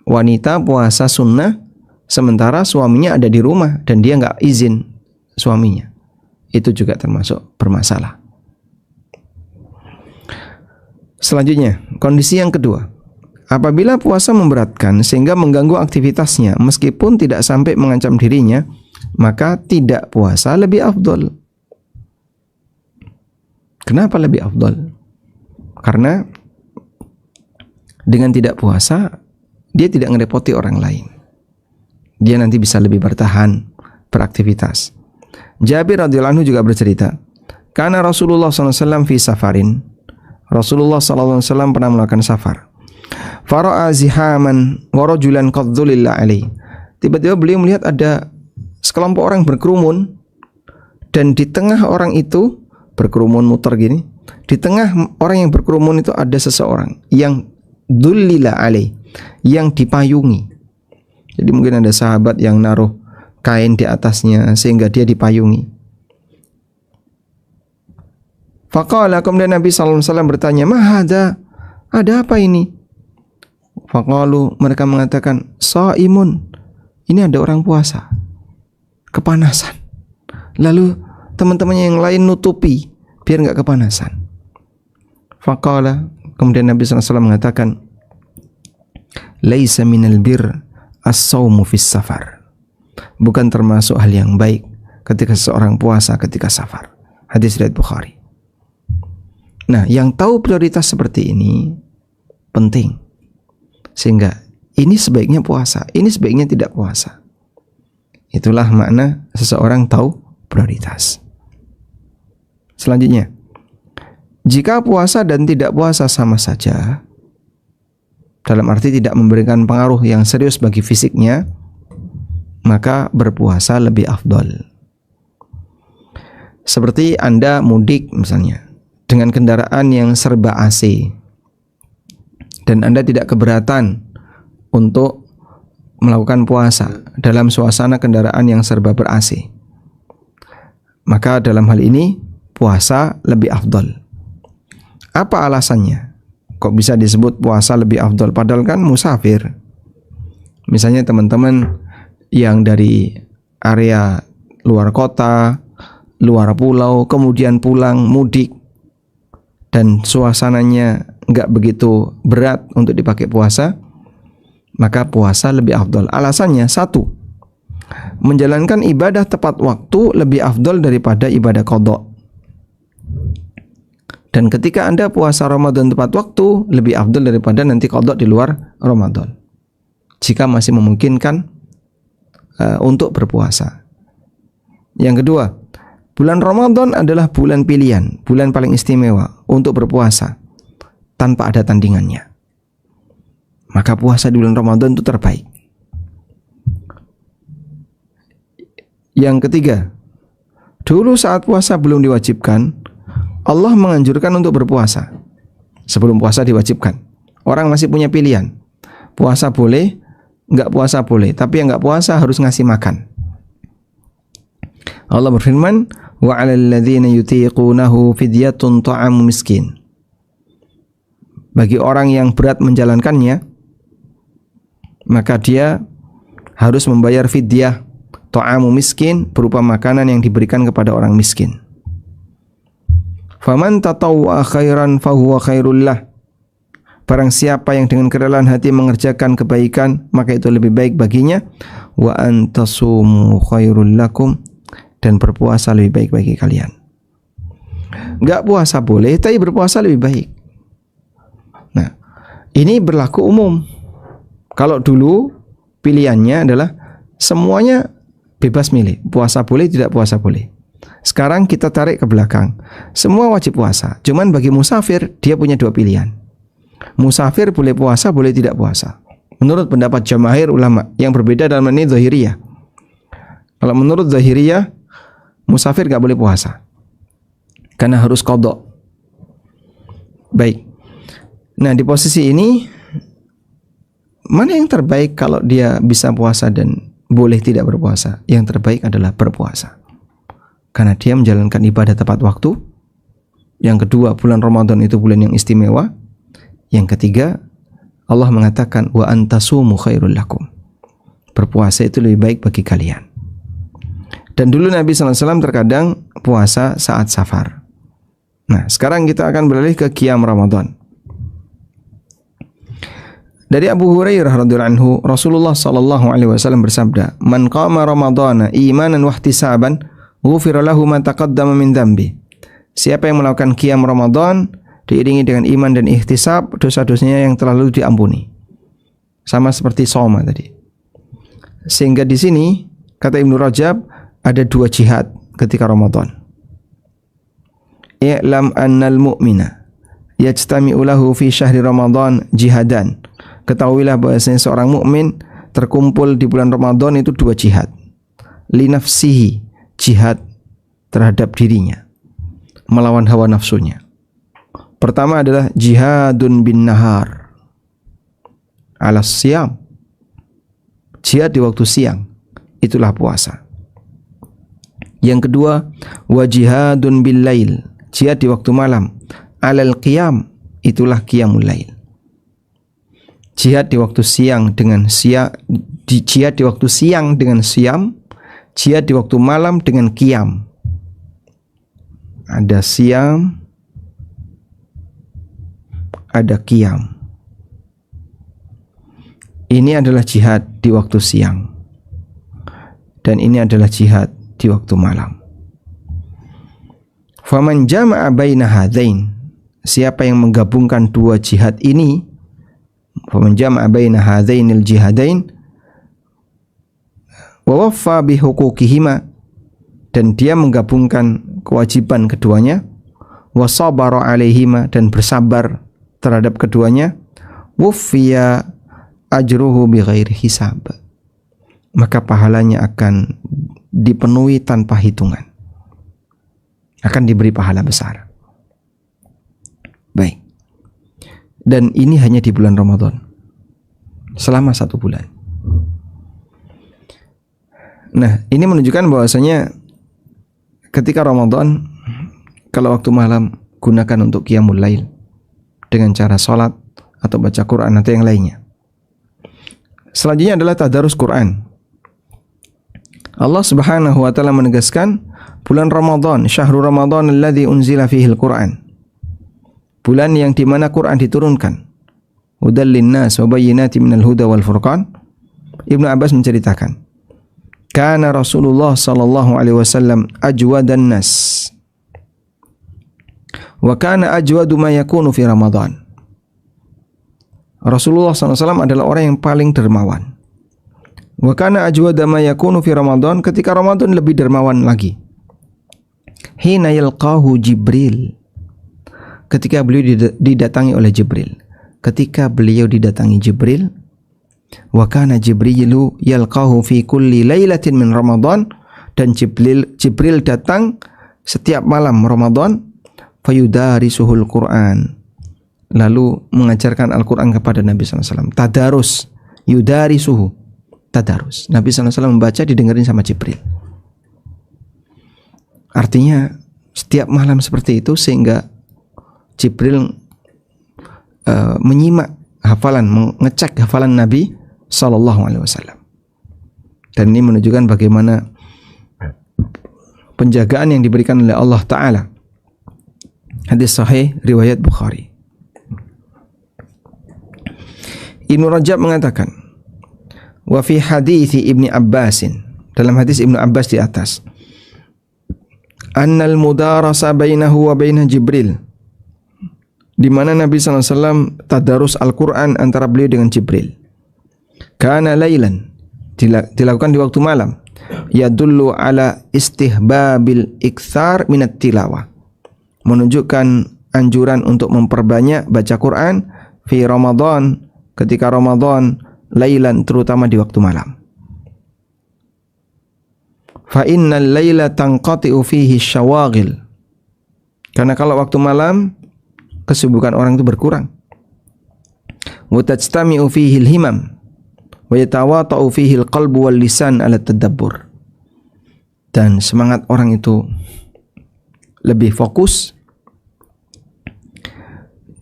Wanita puasa sunnah, sementara suaminya ada di rumah dan dia nggak izin suaminya. Itu juga termasuk bermasalah. Selanjutnya, kondisi yang kedua. Apabila puasa memberatkan sehingga mengganggu aktivitasnya meskipun tidak sampai mengancam dirinya, maka tidak puasa lebih afdol. Kenapa lebih afdol? Karena dengan tidak puasa, dia tidak ngerepoti orang lain. Dia nanti bisa lebih bertahan beraktivitas. Jabir radhiyallahu anhu juga bercerita, karena Rasulullah SAW fi safarin. Rasulullah SAW pernah melakukan safar. Fara'a zihaman wa rajulan qad dzulilla alaihi. Tiba-tiba beliau melihat ada sekelompok orang berkerumun, dan di tengah orang itu berkerumun muter gini. Di tengah orang yang berkerumun itu ada seseorang yang dzulilla alaihi, yang dipayungi. Jadi mungkin ada sahabat yang naruh kain di atasnya sehingga dia dipayungi. Faqala, kemudian Nabi SAW bertanya, "Mahada? Ada apa ini?" Faqalu, mereka mengatakan, "Shaimun." Ini ada orang puasa, kepanasan. Lalu teman-temannya yang lain nutupi biar enggak kepanasan. Faqala, kemudian Nabi SAW mengatakan, "Laisa minal bir as-saumu fis safar." Bukan termasuk hal yang baik ketika seseorang puasa ketika safar. Hadis riwayat Bukhari. Nah, yang tahu prioritas seperti ini penting. Sehingga ini sebaiknya puasa, ini sebaiknya tidak puasa. Itulah makna seseorang tahu prioritas. Selanjutnya, jika puasa dan tidak puasa sama saja, dalam arti tidak memberikan pengaruh yang serius bagi fisiknya, maka berpuasa lebih afdol. Seperti Anda mudik misalnya dengan kendaraan yang serba AC, dan Anda tidak keberatan untuk melakukan puasa dalam suasana kendaraan yang serba ber-AC, maka dalam hal ini puasa lebih afdol. Apa alasannya? Kok bisa disebut puasa lebih afdol padahal kan musafir? Misalnya teman-teman yang dari area luar kota, luar pulau, kemudian pulang mudik, dan suasananya nggak begitu berat untuk dipakai puasa, maka puasa lebih afdol. Alasannya, satu, menjalankan ibadah tepat waktu lebih afdol daripada ibadah qadha. Dan ketika Anda puasa Ramadan tepat waktu, lebih afdol daripada nanti qadha di luar Ramadan, jika masih memungkinkan untuk berpuasa. Yang kedua, bulan Ramadan adalah bulan pilihan, bulan paling istimewa untuk berpuasa tanpa ada tandingannya. Maka puasa di bulan Ramadan itu terbaik. Yang ketiga, dulu saat puasa belum diwajibkan, Allah menganjurkan untuk berpuasa. Sebelum puasa diwajibkan, orang masih punya pilihan. Puasa boleh, enggak puasa boleh, tapi yang enggak puasa harus ngasih makan. Allah berfirman, wa 'alal ladzina yutiqunahu fidyatun ta'amu miskin. Bagi orang yang berat menjalankannya, maka dia harus membayar fidyah ta'amu miskin, berupa makanan yang diberikan kepada orang miskin. Faman tatawwa khairan fahuwa khairul lah. Barang siapa yang dengan kerelaan hati mengerjakan kebaikan, maka itu lebih baik baginya. Wa antasumu khairul lakum, dan berpuasa lebih baik bagi kalian. Enggak puasa boleh, tapi berpuasa lebih baik. Nah, ini berlaku umum. Kalau dulu pilihannya adalah semuanya bebas milih, puasa boleh, tidak puasa boleh. Sekarang kita tarik ke belakang, semua wajib puasa. Cuman bagi musafir, dia punya dua pilihan. Musafir boleh puasa, boleh tidak puasa. Menurut pendapat jamaahir ulama yang berbeda dalam ini Zahiriyah. Kalau menurut Zahiriyah, musafir gak boleh puasa karena harus qadha. Baik. Nah, di posisi ini mana yang terbaik kalau dia bisa puasa dan boleh tidak berpuasa? Yang terbaik adalah berpuasa, karena dia menjalankan ibadah tepat waktu. Yang kedua, bulan Ramadan itu bulan yang istimewa. Yang ketiga, Allah mengatakan wa antasumu khairul lakum. Berpuasa itu lebih baik bagi kalian. Dan dulu Nabi SAW terkadang puasa saat safar. Nah, sekarang kita akan beralih ke qiyam Ramadan. Dari Abu Hurairah radhiyallahu anhu, Rasulullah sallallahu alaihi wasallam bersabda, "Man qama Ramadhana imanan wa ihtisaban, ghufira lahu ma taqaddama min dhanbi." Siapa yang melakukan qiyam Ramadan diiringi dengan iman dan ihtisab, dosa-dosanya yang telah lalu diampuni. Sama seperti shauma tadi. Sehingga di sini kata Ibnu Rajab ada dua jihad ketika Ramadan. I'lam annal mu'mina yajtami'u lahu fi syahri Ramadan jihadan. Ketahuilah bahwasanya seorang mukmin terkumpul di bulan Ramadan itu dua jihad. Li nafsihi, jihad terhadap dirinya, melawan hawa nafsunya. Pertama adalah jihadun bin nahar ala siyam, jihad di waktu siang, itulah puasa. Yang kedua, wa jihadun bil lail, jihad di waktu malam, alal qiyam, itulah qiyamul lail. Jihad di waktu siang dengan jihad di waktu siang dengan siam, jihad di waktu malam dengan qiyam. Ada siam, ada qiyam. Ini adalah jihad di waktu siang, dan ini adalah jihad di waktu malam. Faman jama'a baina hadain, siapa yang menggabungkan dua jihad ini, faman jama'a baina hadainil jihadain wa waffa bi huquqihima, dan dia menggabungkan kewajiban keduanya, wa sabara alaihima, dan bersabar terhadap keduanya, wuffiya ajruhu bighairi hisab, maka pahalanya akan dipenuhi tanpa hitungan, akan diberi pahala besar. Baik. Dan ini hanya di bulan Ramadan, selama 1 bulan. Nah, ini menunjukkan bahwasanya ketika Ramadan, kalau waktu malam gunakan untuk qiyamul lail dengan cara sholat atau baca Quran atau yang lainnya. Selanjutnya adalah tadarus Quran. Allah Subhanahu wa taala menegaskan bulan Ramadan, syahrul Ramadan alladzi unzila fihi al-Quran. Bulan yang di mana Quran diturunkan. Hudal linnas wa bayyinatin minal huda wal furqan. Ibnu Abbas menceritakan, kana Rasulullah sallallahu alaihi wasallam ajwadan nas. Wa kana ajwadu ma yakunu fi Ramadan. Rasulullah SAW adalah orang yang paling dermawan. Wa kana ajwada ma yakunu fi Ramadan, ketika Ramadan lebih dermawan lagi. Hina yalqahu Jibril, ketika beliau didatangi oleh Jibril. ketika beliau didatangi Jibril, wa kana Jibrilu yalqahu fi kulli lailatin min Ramadan, dan Jibril datang setiap malam Ramadan, fayudarisuhul Quran, lalu mengajarkan Al-Quran kepada Nabi SAW. Tadarus, yudarisuhu, tadarus. Nabi SAW membaca, didengarin sama Jibril. Artinya setiap malam seperti itu, sehingga Jibril menyimak hafalan, mengecek hafalan Nabi SAW. Dan ini menunjukkan bagaimana penjagaan yang diberikan oleh Allah Ta'ala. Hadis sahih riwayat Bukhari. Ibnu Rajab mengatakan, wa fi hadithi Ibni Abbasin, dalam hadis Ibnu Abbas di atas, annal mudarasa bainahu wa baina Jibril, di mana Nabi SAW tadarus Al-Quran antara beliau dengan Jibril. Kana laylan, dilakukan di waktu malam. Yadullu ala istihbabil ikthar minat tilawah, menunjukkan anjuran untuk memperbanyak baca Quran fi Ramadan, ketika Ramadan, laylan, terutama di waktu malam. Fa innal layla tanqati'u fihi syawagil, karena kalau waktu malam kesibukan orang itu berkurang. Wa tajtami'u fihi al-himam wa yatawata'u fihi al-qalbu wal lisan ala tadabbur, dan semangat orang itu lebih fokus,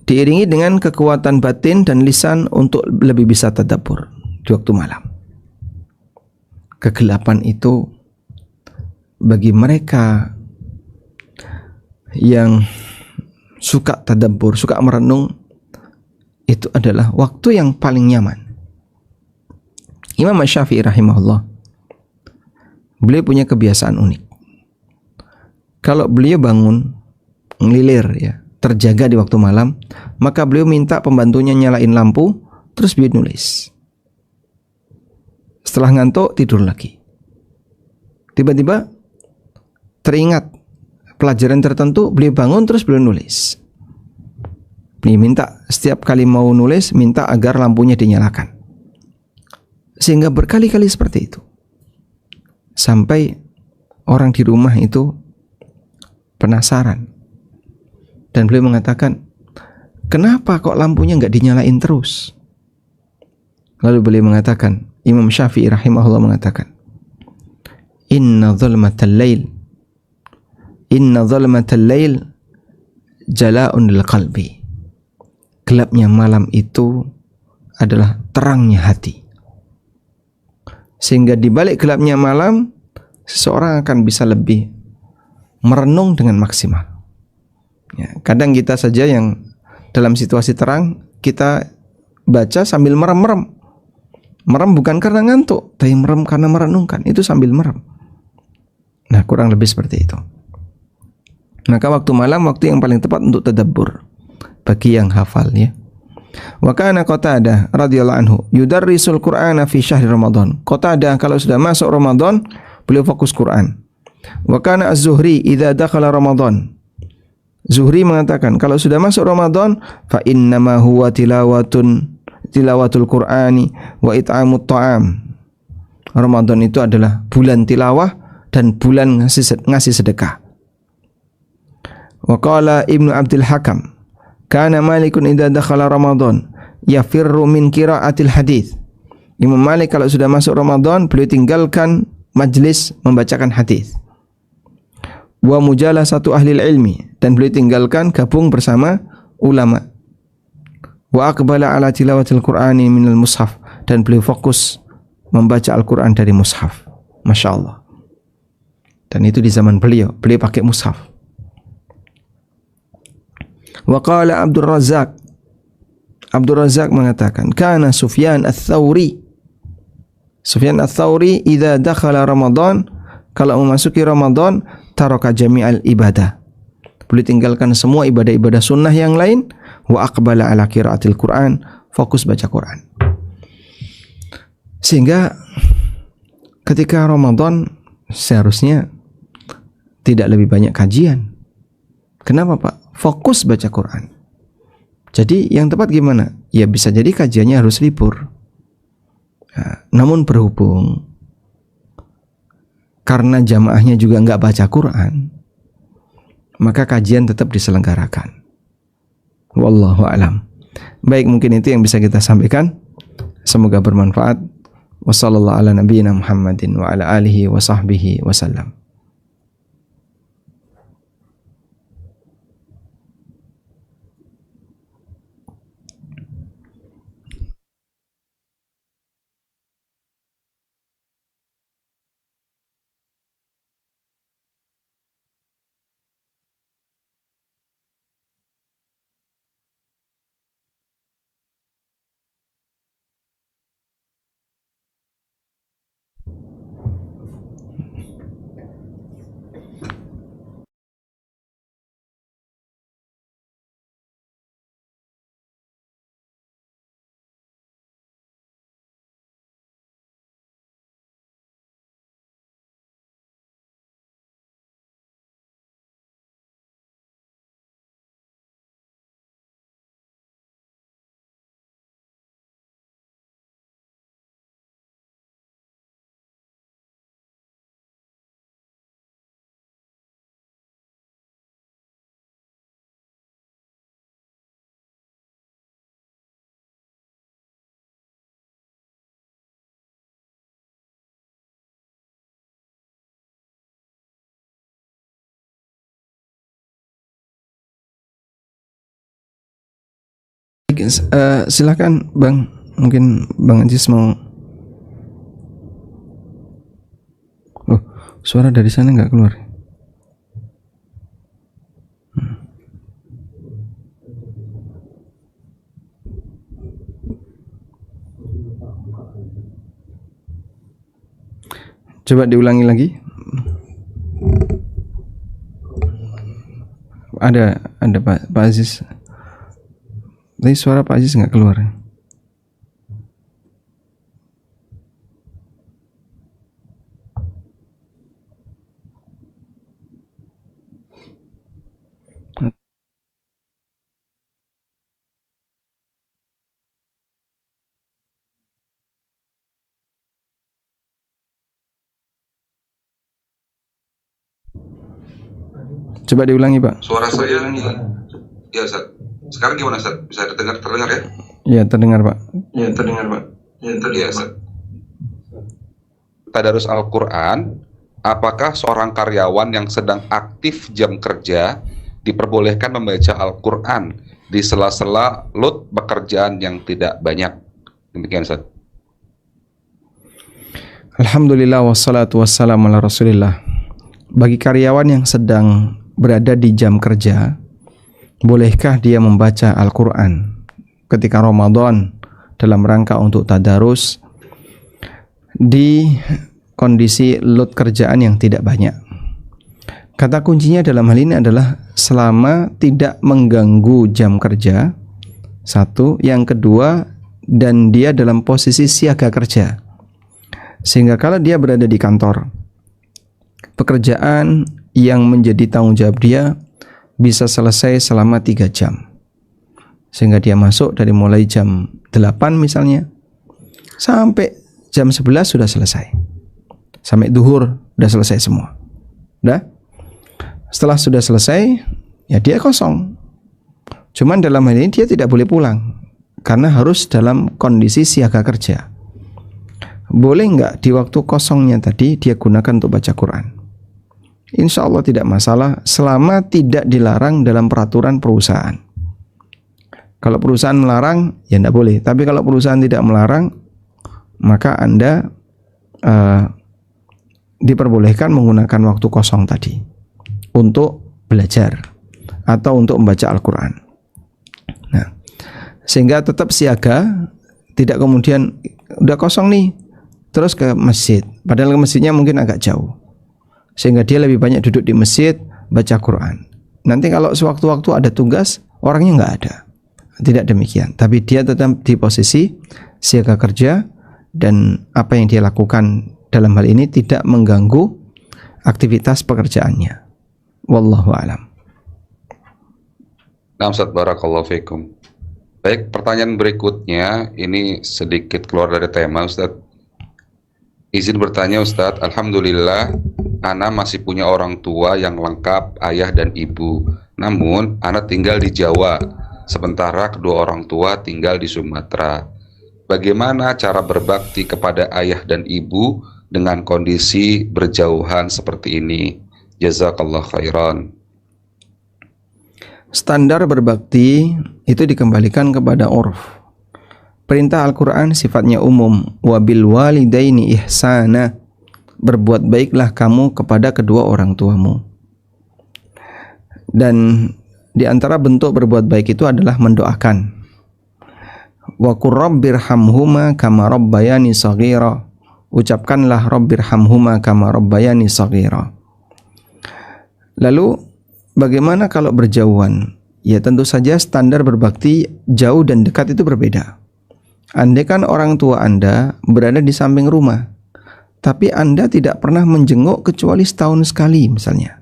diiringi dengan kekuatan batin dan lisan untuk lebih bisa tadabbur di waktu malam. Kegelapan itu bagi mereka yang suka tadabbur, suka merenung, itu adalah waktu yang paling nyaman. Imam Syafi'i rahimahullah, beliau punya kebiasaan unik. Kalau beliau bangun ngelilir, ya, terjaga di waktu malam, maka beliau minta pembantunya nyalain lampu, terus beliau nulis. Setelah ngantuk, tidur lagi. Tiba-tiba teringat pelajaran tertentu, beliau bangun, terus beliau nulis. Beliau minta setiap kali mau nulis, minta agar lampunya dinyalakan. Sehingga berkali-kali seperti itu, sampai orang di rumah itu penasaran, dan beliau mengatakan, kenapa kok lampunya nggak dinyalain terus? Lalu beliau mengatakan, Imam Syafi'i rahimahullah mengatakan, inna zulmatal lail jala'un lil qalbi, gelapnya malam itu adalah terangnya hati. Sehingga di balik gelapnya malam, seseorang akan bisa lebih merenung dengan maksimal. Ya, kadang kita saja yang dalam situasi terang, kita baca sambil merem-merem. Merem bukan karena ngantuk, tapi merem karena merenungkan, itu sambil merem. Nah, kurang lebih seperti itu. Maka waktu malam, waktu yang paling tepat untuk tadabbur bagi yang hafal, ya. Wa kana Qatadah radhiyallahu anhu yudarrisul Qur'ana fi syahri Ramadan. Qatadah kalau sudah masuk Ramadan, beliau fokus Quran. Wa kana Az-Zuhri idza dakhala Ramadan. Zuhri mengatakan, kalau sudah masuk Ramadan, fa innama huwa tilawatul Qur'ani wa it'amut ta'am. Ramadan itu adalah bulan tilawah dan bulan ngasih sedekah. Wa qala Ibnu Abdul Hakam, kana Malikun idza dakhala Ramadan yafirru min qiraatil hadits. Imam Malik kalau sudah masuk Ramadan, beliau tinggalkan majlis membacakan hadis. Wa mujalasatu ahlil ilmi, dan beliau tinggalkan gabung bersama ulama. Wa aqbala ala tilawatil Qur'ani minal mushaf, dan beliau fokus membaca Al-Quran dari mushaf. Masya Allah. Dan itu di zaman beliau pakai mushaf. Wa qala Abdul Razak mengatakan, kana Sufyan Ats-Tsauri idza dakhala Ramadan, kalau memasuki Ramadan, taraka jami'al ibadah, beliau tinggalkan semua ibadah-ibadah sunnah yang lain, wa aqbala ala qiraatil Quran, fokus baca Quran. Sehingga ketika Ramadan seharusnya tidak lebih banyak kajian. Kenapa, Pak? Fokus baca Quran. Jadi yang tepat gimana? ya bisa jadi kajiannya harus libur. Nah, namun berhubung karena jamaahnya juga nggak baca Quran, maka kajian tetap diselenggarakan. Wallahu a'lam. Baik, mungkin itu yang bisa kita sampaikan. Semoga bermanfaat. Wassallallahu ala nabiyyina Muhammadin wa ala alihi wa sahbihi wasallam. Silakan Bang, mungkin Bang Ajis mau. Oh, suara dari sana nggak keluar. Coba diulangi lagi. Ada Pak Aziz. Tapi suara Pak Aziz nggak keluar. Coba diulangi Pak. Suara saya ya Ustaz. Sekarang gimana Ustaz? Bisa terdengar ya? Ya terdengar Pak. Ya Ustaz. Tadarus Al-Quran, apakah seorang karyawan yang sedang aktif jam kerja diperbolehkan membaca Al-Quran di sela-sela load pekerjaan yang tidak banyak? Demikian Ustaz. Alhamdulillah wassalatu wassalamu ala Rasulillah. Bagi karyawan yang sedang berada di jam kerja, bolehkah dia membaca Al-Quran ketika Ramadan dalam rangka untuk tadarus di kondisi load kerjaan yang tidak banyak? Kata kuncinya dalam hal ini adalah selama tidak mengganggu jam kerja, satu. Yang kedua, dan dia dalam posisi siaga kerja, sehingga kalau dia berada di kantor, pekerjaan yang menjadi tanggung jawab dia bisa selesai selama 3 jam, sehingga dia masuk dari mulai jam 8 misalnya sampai jam 11 sudah selesai, sampai duhur sudah selesai semua. Setelah sudah selesai, ya dia kosong. Cuman dalam hal ini dia tidak boleh pulang karena harus dalam kondisi siaga kerja. Boleh nggak di waktu kosongnya tadi dia gunakan untuk baca Quran? Insya Allah tidak masalah selama tidak dilarang dalam peraturan perusahaan. Kalau perusahaan melarang, ya tidak boleh. Tapi kalau perusahaan tidak melarang, maka Anda diperbolehkan menggunakan waktu kosong tadi untuk belajar atau untuk membaca Al-Quran. Nah, sehingga tetap siaga, tidak kemudian udah kosong nih terus ke masjid, padahal ke masjidnya mungkin agak jauh, sehingga dia lebih banyak duduk di masjid baca Quran. Nanti kalau sewaktu-waktu ada tugas, orangnya nggak ada. Tidak demikian, tapi dia tetap di posisi siaga kerja, dan apa yang dia lakukan dalam hal ini tidak mengganggu aktivitas pekerjaannya. Wallahu a'lam. Nah Ustaz, barakallahu fikum. Baik, pertanyaan berikutnya ini sedikit keluar dari tema, Ustadz. Izin bertanya, Ustadz. Alhamdulillah, Ana masih punya orang tua yang lengkap, ayah dan ibu. Namun, Ana tinggal di Jawa, sementara kedua orang tua tinggal di Sumatera. Bagaimana cara berbakti kepada ayah dan ibu dengan kondisi berjauhan seperti ini? Jazakallah khairan. Standar berbakti itu dikembalikan kepada urf. Perintah Al-Quran sifatnya umum. Wabil walidaini ihsana. Berbuat baiklah kamu kepada kedua orang tuamu. Dan di antara bentuk berbuat baik itu adalah mendoakan. Wa qur rabbirhamhuma kama rabbayani shaghira. Ucapkanlah rabbirhamhuma kama rabbayani shaghira. Lalu bagaimana kalau berjauhan? Ya tentu saja standar berbakti jauh dan dekat itu berbeda. Andai kan orang tua Anda berada di samping rumah, tapi Anda tidak pernah menjenguk kecuali setahun sekali misalnya,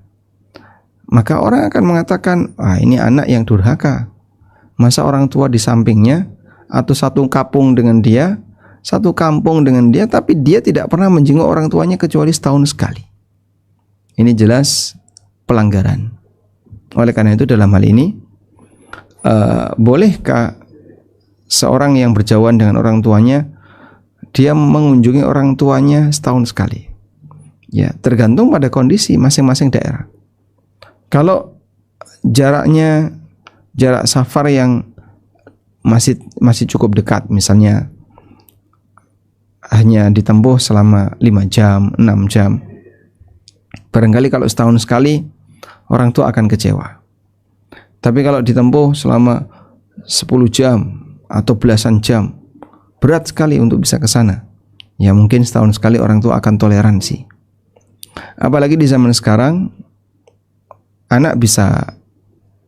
maka orang akan mengatakan, ini anak yang durhaka. Masa orang tua di sampingnya, atau satu kampung dengan dia, tapi dia tidak pernah menjenguk orang tuanya kecuali setahun sekali. Ini jelas pelanggaran. Oleh karena itu dalam hal ini, bolehkah seorang yang berjauhan dengan orang tuanya, dia mengunjungi orang tuanya setahun sekali? Ya, tergantung pada kondisi masing-masing daerah. Kalau jarak safar yang masih cukup dekat, misalnya hanya ditempuh selama 5 jam, 6 jam, barangkali kalau setahun sekali orang tua akan kecewa. Tapi kalau ditempuh selama 10 jam atau belasan jam, berat sekali untuk bisa ke sana. Ya mungkin setahun sekali orang tua akan toleransi. Apalagi di zaman sekarang, anak bisa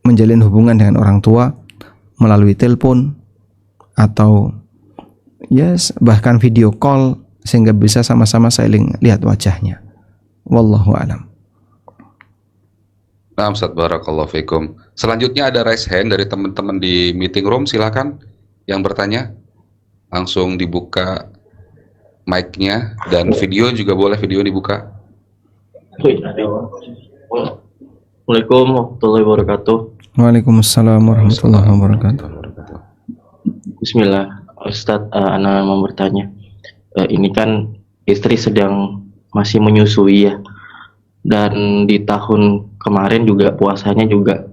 menjalin hubungan dengan orang tua melalui telepon atau bahkan video call, sehingga bisa sama-sama saling lihat wajahnya. Wallahu a'lam. Nah, Ustaz, barakallahu fikum. Selanjutnya ada raise hand dari teman-teman di meeting room, silakan yang bertanya. Langsung dibuka mic-nya, dan video juga boleh, video dibuka. Assalamualaikum warahmatullahi wabarakatuh. Waalaikumsalam warahmatullahi wabarakatuh. Bismillah, Ustadz, Ana mau bertanya. Ini kan istri sedang masih menyusui ya, dan di tahun kemarin juga puasanya juga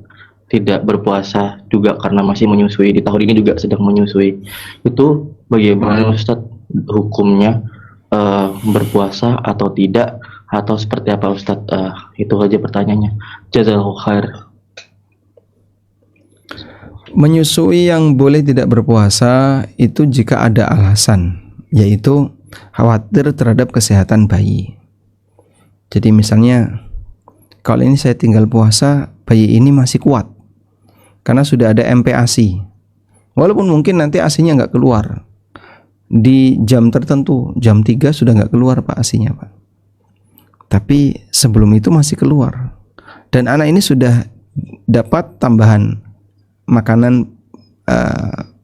tidak berpuasa juga karena masih menyusui. Di tahun ini juga sedang menyusui. Itu bagaimana Ustadz hukumnya, berpuasa atau tidak, atau seperti apa Ustadz? Itu aja pertanyaannya. Jazakallahu khair. Menyusui yang boleh tidak berpuasa itu jika ada alasan, yaitu khawatir terhadap kesehatan bayi. Jadi misalnya, kalau ini saya tinggal puasa, bayi ini masih kuat karena sudah ada MPASI. Walaupun mungkin nanti ASInya nggak keluar di jam tertentu, jam 3 sudah nggak keluar Pak ASInya Pak, tapi sebelum itu masih keluar, dan anak ini sudah dapat tambahan makanan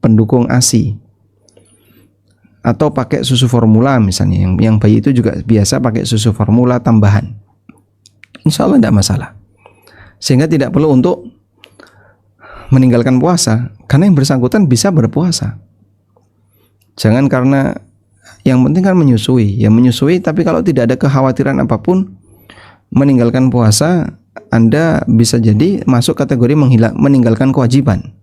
pendukung ASI atau pakai susu formula misalnya, yang bayi itu juga biasa pakai susu formula tambahan, insya Allah tidak masalah, sehingga tidak perlu untuk meninggalkan puasa karena yang bersangkutan bisa berpuasa. Jangan karena yang penting kan menyusui, ya menyusui, tapi kalau tidak ada kekhawatiran apapun meninggalkan puasa, Anda bisa jadi masuk kategori meninggalkan kewajiban.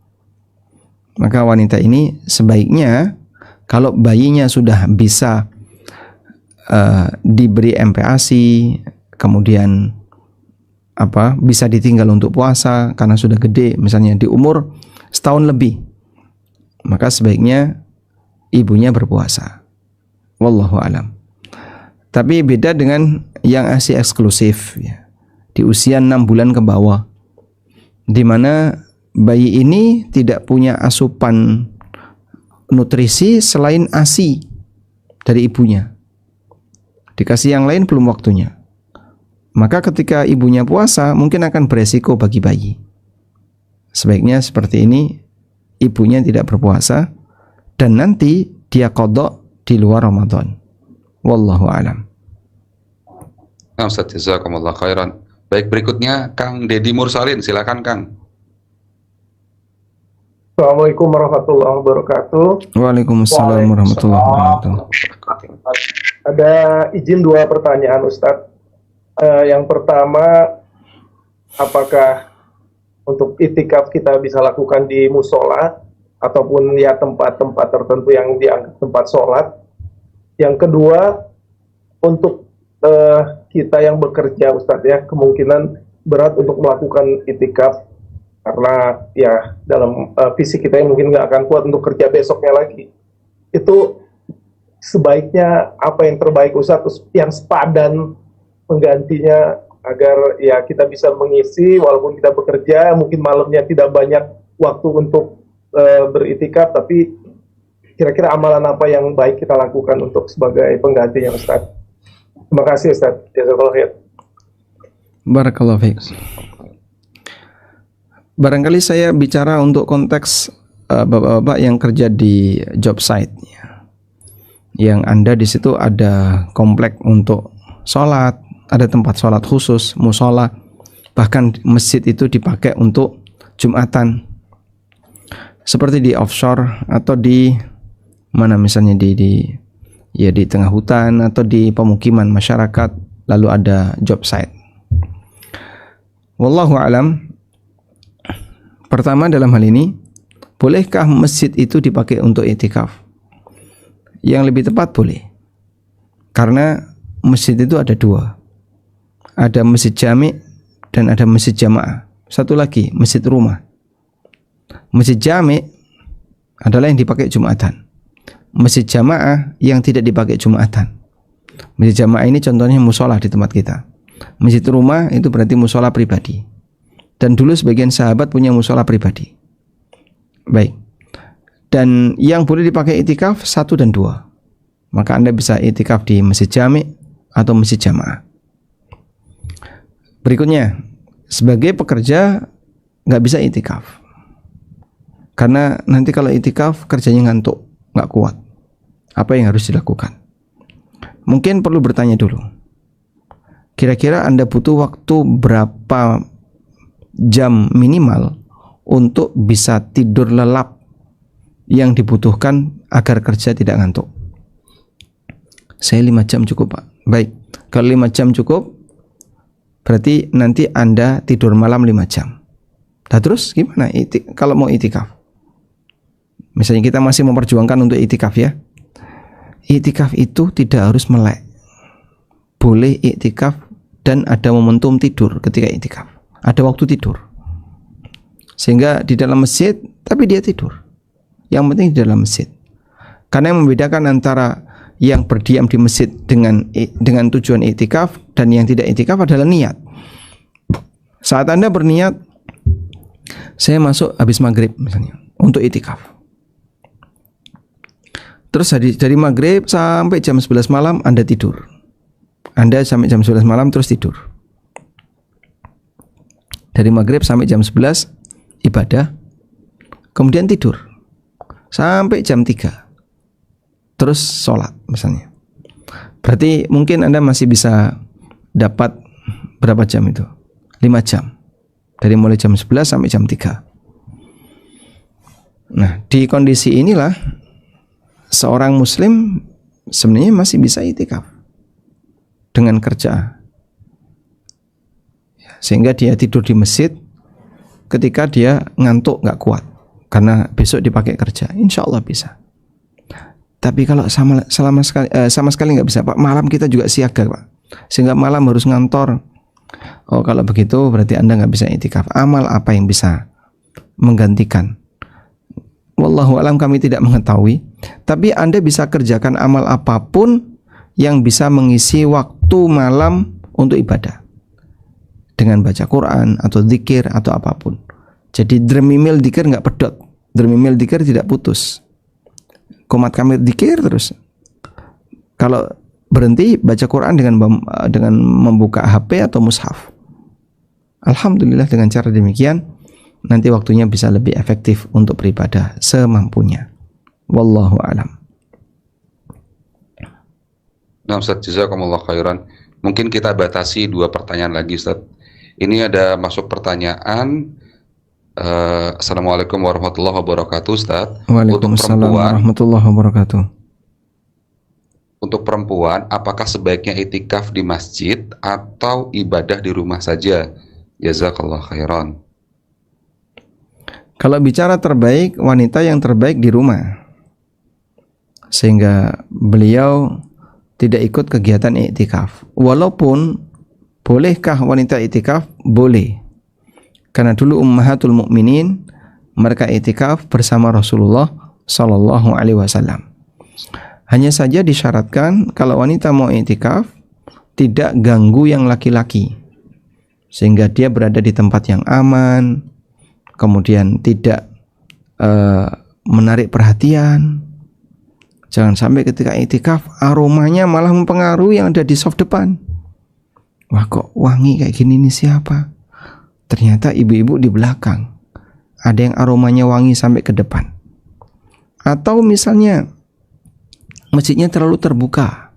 Maka wanita ini sebaiknya kalau bayinya sudah bisa diberi MPASI, kemudian bisa ditinggal untuk puasa karena sudah gede, misalnya di umur setahun lebih, maka sebaiknya ibunya berpuasa. Wallahu alam. Tapi beda dengan yang ASI eksklusif ya, di usia 6 bulan ke bawah, di mana bayi ini tidak punya asupan nutrisi selain ASI dari ibunya, dikasih yang lain belum waktunya, maka ketika ibunya puasa mungkin akan beresiko bagi bayi. Sebaiknya seperti ini, ibunya tidak berpuasa dan nanti dia qadha di luar Ramadan. Wallahu a'lam. Nah, Ustaz, jazakumullah khairan. Baik, berikutnya Kang Deddy Mursalin, silakan Kang. Assalamualaikum warahmatullahi wabarakatuh. Waalaikumsalam warahmatullahi wabarakatuh. Ada izin 2 pertanyaan Ustadz. Yang pertama, apakah untuk itikaf kita bisa lakukan di musola ataupun ya tempat-tempat tertentu yang dianggap tempat sholat? Yang kedua, untuk kita yang bekerja Ustadz ya, kemungkinan berat untuk melakukan itikaf karena ya dalam fisik kita yang mungkin nggak akan kuat untuk kerja besoknya lagi. Itu sebaiknya apa yang terbaik Ustadz, yang sepadan penggantinya agar ya kita bisa mengisi walaupun kita bekerja, mungkin malamnya tidak banyak waktu untuk beritikaf, tapi kira-kira amalan apa yang baik kita lakukan untuk sebagai penggantinya Ustadz? Terima kasih Ustadz. Jazakallahu khair. Barakallahu fiik. Barangkali saya bicara untuk konteks bapak-bapak yang kerja di job site, yang Anda di situ ada komplek untuk sholat, ada tempat sholat khusus, musola, bahkan masjid itu dipakai untuk Jumatan, seperti di offshore atau di mana misalnya di tengah hutan atau di pemukiman masyarakat, lalu ada job site. Wallahu alam. Pertama dalam hal ini, bolehkah masjid itu dipakai untuk i'tikaf? Yang lebih tepat boleh. Karena masjid itu ada 2. Ada masjid jami' dan ada masjid jamaah. Satu lagi, masjid rumah. Masjid jami' adalah yang dipakai Jumatan. Masjid jamaah yang tidak dipakai Jumatan. Masjid jamaah ini contohnya musola di tempat kita. Masjid rumah itu berarti musola pribadi. Dan dulu sebagian sahabat punya musola pribadi. Baik. Dan yang boleh dipakai itikaf 1 dan 2. Maka Anda bisa itikaf di masjid jami' atau masjid jamaah. Berikutnya, sebagai pekerja nggak bisa itikaf. Karena nanti kalau itikaf kerjanya ngantuk, nggak kuat. Apa yang harus dilakukan? Mungkin perlu bertanya dulu. Kira-kira Anda butuh waktu berapa jam minimal untuk bisa tidur lelap yang dibutuhkan agar kerja tidak ngantuk? Saya 5 jam cukup Pak. Baik, kalau 5 jam cukup, berarti nanti Anda tidur malam 5 jam. Nah terus gimana kalau mau itikaf? Misalnya kita masih memperjuangkan untuk itikaf ya. Itikaf itu tidak harus melek. Boleh itikaf dan ada momentum tidur ketika itikaf. Ada waktu tidur. Sehingga di dalam masjid tapi dia tidur. Yang penting di dalam masjid. Karena yang membedakan antara yang berdiam di masjid dengan tujuan iktikaf dan yang tidak iktikaf adalah niat. Saat Anda berniat, saya masuk habis maghrib misalnya untuk iktikaf. Terus dari maghrib sampai jam 11 malam Anda tidur. Anda sampai jam 11 malam terus tidur. Dari maghrib sampai jam 11 ibadah, kemudian tidur sampai jam 3, terus sholat misalnya. Berarti mungkin Anda masih bisa dapat berapa jam itu? 5 jam. Dari mulai jam 11 sampai jam 3. Nah, di kondisi inilah seorang muslim sebenarnya masih bisa itikaf dengan kerja. Sehingga dia tidur di masjid ketika dia ngantuk nggak kuat karena besok dipakai kerja, insya Allah bisa. Tapi kalau sama sekali nggak bisa Pak, malam kita juga siaga Pak, sehingga malam harus ngantor. Oh kalau begitu berarti Anda nggak bisa itikaf. Amal apa yang bisa menggantikan? Wallahu alam, kami tidak mengetahui. Tapi Anda bisa kerjakan amal apapun yang bisa mengisi waktu malam untuk ibadah, dengan baca Quran atau zikir atau apapun. Jadi dremimil zikir nggak pedot, dremimil zikir tidak putus. Komat kamil zikir terus. Kalau berhenti baca Quran dengan membuka HP atau mushaf. Alhamdulillah dengan cara demikian nanti waktunya bisa lebih efektif untuk beribadah semampunya. Wallahu a'lam. Nah Ustaz, jazakumullah khairan. Mungkin kita batasi 2 pertanyaan lagi Ustaz. Ini ada masuk pertanyaan. Assalamualaikum warahmatullahi wabarakatuh Ustaz. Waalaikumsalam warahmatullahi wabarakatuh. Untuk perempuan, apakah sebaiknya itikaf di masjid atau ibadah di rumah saja? Jazakallah khairan. Kalau bicara terbaik, wanita yang terbaik di rumah, sehingga beliau tidak ikut kegiatan iktikaf. Walaupun bolehkah wanita iktikaf? Boleh. Karena dulu ummahatul mukminin mereka iktikaf bersama Rasulullah sallallahu alaihi wasallam. Hanya saja disyaratkan kalau wanita mau iktikaf tidak ganggu yang laki-laki, sehingga dia berada di tempat yang aman, kemudian tidak menarik perhatian. Jangan sampai ketika iktikaf aromanya malah mempengaruhi yang ada di soft depan. Wah, kok wangi kayak gini, nih siapa? Ternyata ibu-ibu di belakang. Ada yang aromanya wangi sampai ke depan. Atau misalnya masjidnya terlalu terbuka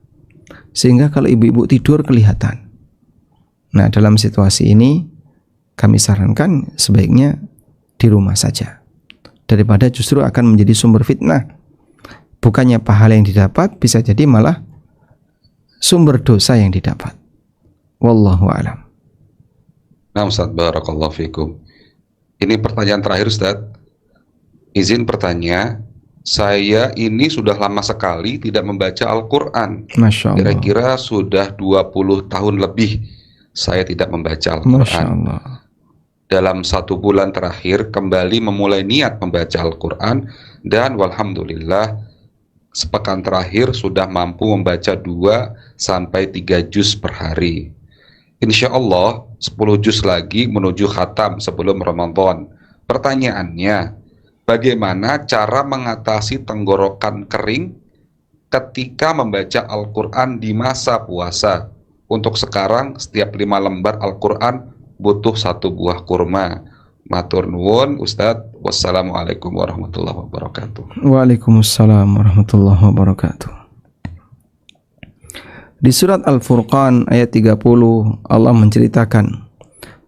sehingga kalau ibu-ibu tidur kelihatan. Nah, dalam situasi ini kami sarankan sebaiknya di rumah saja, daripada justru akan menjadi sumber fitnah. Bukannya pahala yang didapat, bisa jadi malah sumber dosa yang didapat. Wallahu a'lam. Nah Ustaz, barakallahu fikum. Ini pertanyaan terakhir Ustaz. Izin bertanya, saya ini sudah lama sekali tidak membaca Al-Quran. Masya Allah. Kira-kira sudah 20 tahun lebih saya tidak membaca Al-Quran. Masya Allah. Dalam 1 bulan terakhir kembali memulai niat membaca Al-Quran, dan walhamdulillah sepekan terakhir sudah mampu membaca 2-3 juz per hari. Insya Allah 10 juz lagi menuju khatam sebelum Ramadan. Pertanyaannya, bagaimana cara mengatasi tenggorokan kering ketika membaca Al-Quran di masa puasa? Untuk sekarang setiap 5 lembar Al-Quran butuh 1 buah kurma. Matur nuwun Ustadz. Wassalamualaikum warahmatullahi wabarakatuh. Waalaikumsalam warahmatullahi wabarakatuh. Di surat Al-Furqan ayat 30 Allah menceritakan,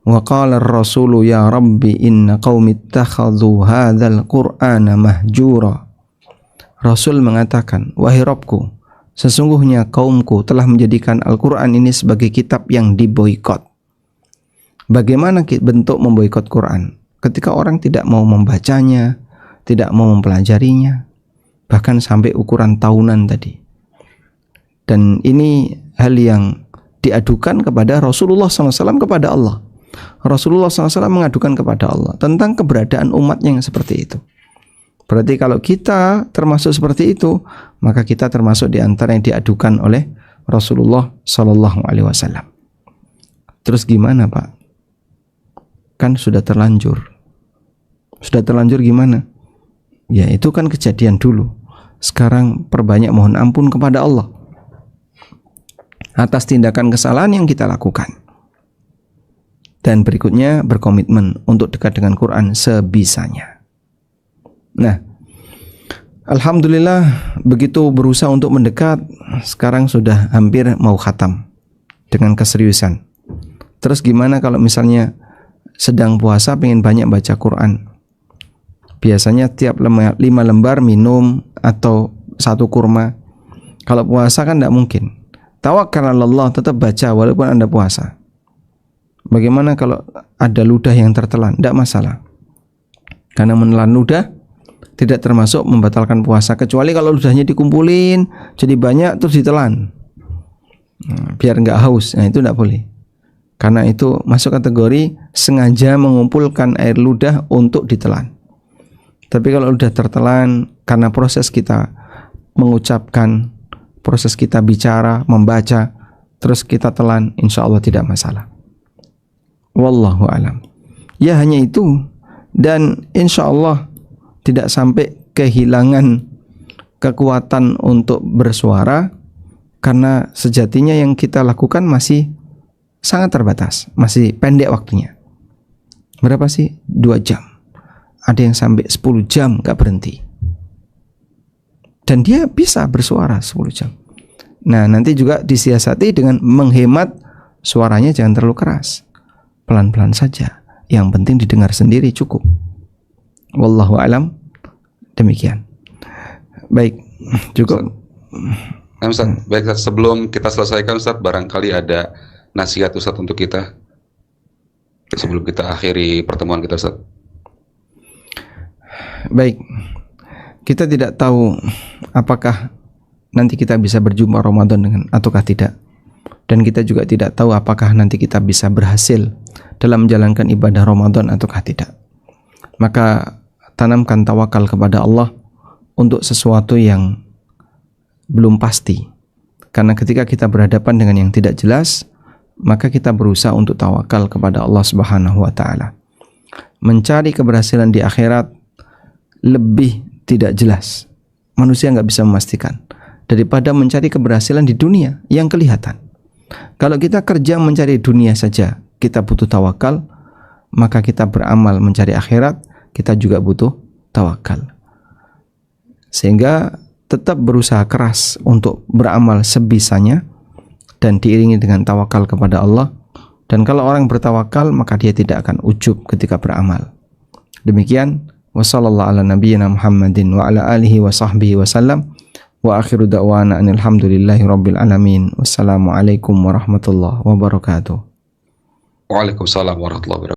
wa qala ar-rasulu ya rabbi inna qaumi ittakhadhu hadzal qur'ana mahjura. Rasul mengatakan, wahai Rabbku, sesungguhnya kaumku telah menjadikan Al-Quran ini sebagai kitab yang diboikot. Bagaimana bentuk memboikot Quran? Ketika orang tidak mau membacanya, tidak mau mempelajarinya, bahkan sampai ukuran tahunan tadi. Dan ini hal yang diadukan kepada Rasulullah SAW kepada Allah. Rasulullah SAW mengadukan kepada Allah tentang keberadaan umatnya yang seperti itu. Berarti kalau kita termasuk seperti itu, maka kita termasuk di antara yang diadukan oleh Rasulullah SAW. Terus gimana Pak? Kan sudah terlanjur. Sudah terlanjur gimana? Ya itu kan kejadian dulu. Sekarang perbanyak mohon ampun kepada Allah atas tindakan kesalahan yang kita lakukan. Dan berikutnya berkomitmen untuk dekat dengan Quran sebisanya. Nah, alhamdulillah begitu berusaha untuk mendekat, sekarang sudah hampir mau khatam dengan keseriusan. Terus gimana kalau misalnya sedang puasa pengen banyak baca Quran? Biasanya tiap 5 lembar minum atau 1 kurma. Kalau puasa kan tidak mungkin. Tawakkal 'ala Allah, tetap baca walaupun Anda puasa. Bagaimana kalau ada ludah yang tertelan? Tidak masalah. Karena menelan ludah tidak termasuk membatalkan puasa, kecuali kalau ludahnya dikumpulin jadi banyak terus ditelan. Biar nggak haus. Nah, itu tidak boleh. Karena itu masuk kategori sengaja mengumpulkan air ludah untuk ditelan. Tapi kalau ludah tertelan karena proses kita mengucapkan, proses kita bicara, membaca, terus kita telan, insya Allah tidak masalah. Wallahu alam. Ya hanya itu, dan insya Allah tidak sampai kehilangan kekuatan untuk bersuara, karena sejatinya yang kita lakukan masih sangat terbatas, masih pendek waktunya. Berapa sih? 2 jam. ada yang sampai 10 jam gak berhenti. Dan dia bisa bersuara 10 jam. Nah, nanti juga disiasati dengan menghemat suaranya, jangan terlalu keras. Pelan-pelan saja. Yang penting didengar sendiri cukup. Wallahu alam, demikian. Baik, cukup. Nah, Ustaz, baik Ustaz, sebelum kita selesaikan Ustaz, barangkali ada nasihat Ustaz untuk kita sebelum kita akhiri pertemuan kita Ustaz. Baik, kita tidak tahu apakah nanti kita bisa berjumpa Ramadan dengan ataukah tidak. Dan kita juga tidak tahu apakah nanti kita bisa berhasil dalam menjalankan ibadah Ramadan ataukah tidak. Maka tanamkan tawakal kepada Allah untuk sesuatu yang belum pasti. Karena ketika kita berhadapan dengan yang tidak jelas, maka kita berusaha untuk tawakal kepada Allah Subhanahu wa taala. Mencari keberhasilan di akhirat lebih tidak jelas. Manusia nggak bisa memastikan daripada mencari keberhasilan di dunia yang kelihatan. Kalau kita kerja mencari dunia saja, kita butuh tawakal, maka kita beramal mencari akhirat, kita juga butuh tawakal. Sehingga tetap berusaha keras untuk beramal sebisanya dan diiringi dengan tawakal kepada Allah. Dan kalau orang bertawakal, maka dia tidak akan ujub ketika beramal. Demikian, wa sallallahu ala nabiyyina Muhammadin wa ala alihi wa sahbihi wa sallam. Wa akhiru da'wana anil hamdulillahi rabbil alamin. Wassalamualaikum warahmatullahi wabarakatuh. Waalaikumsalam warahmatullahi wabarakatuh.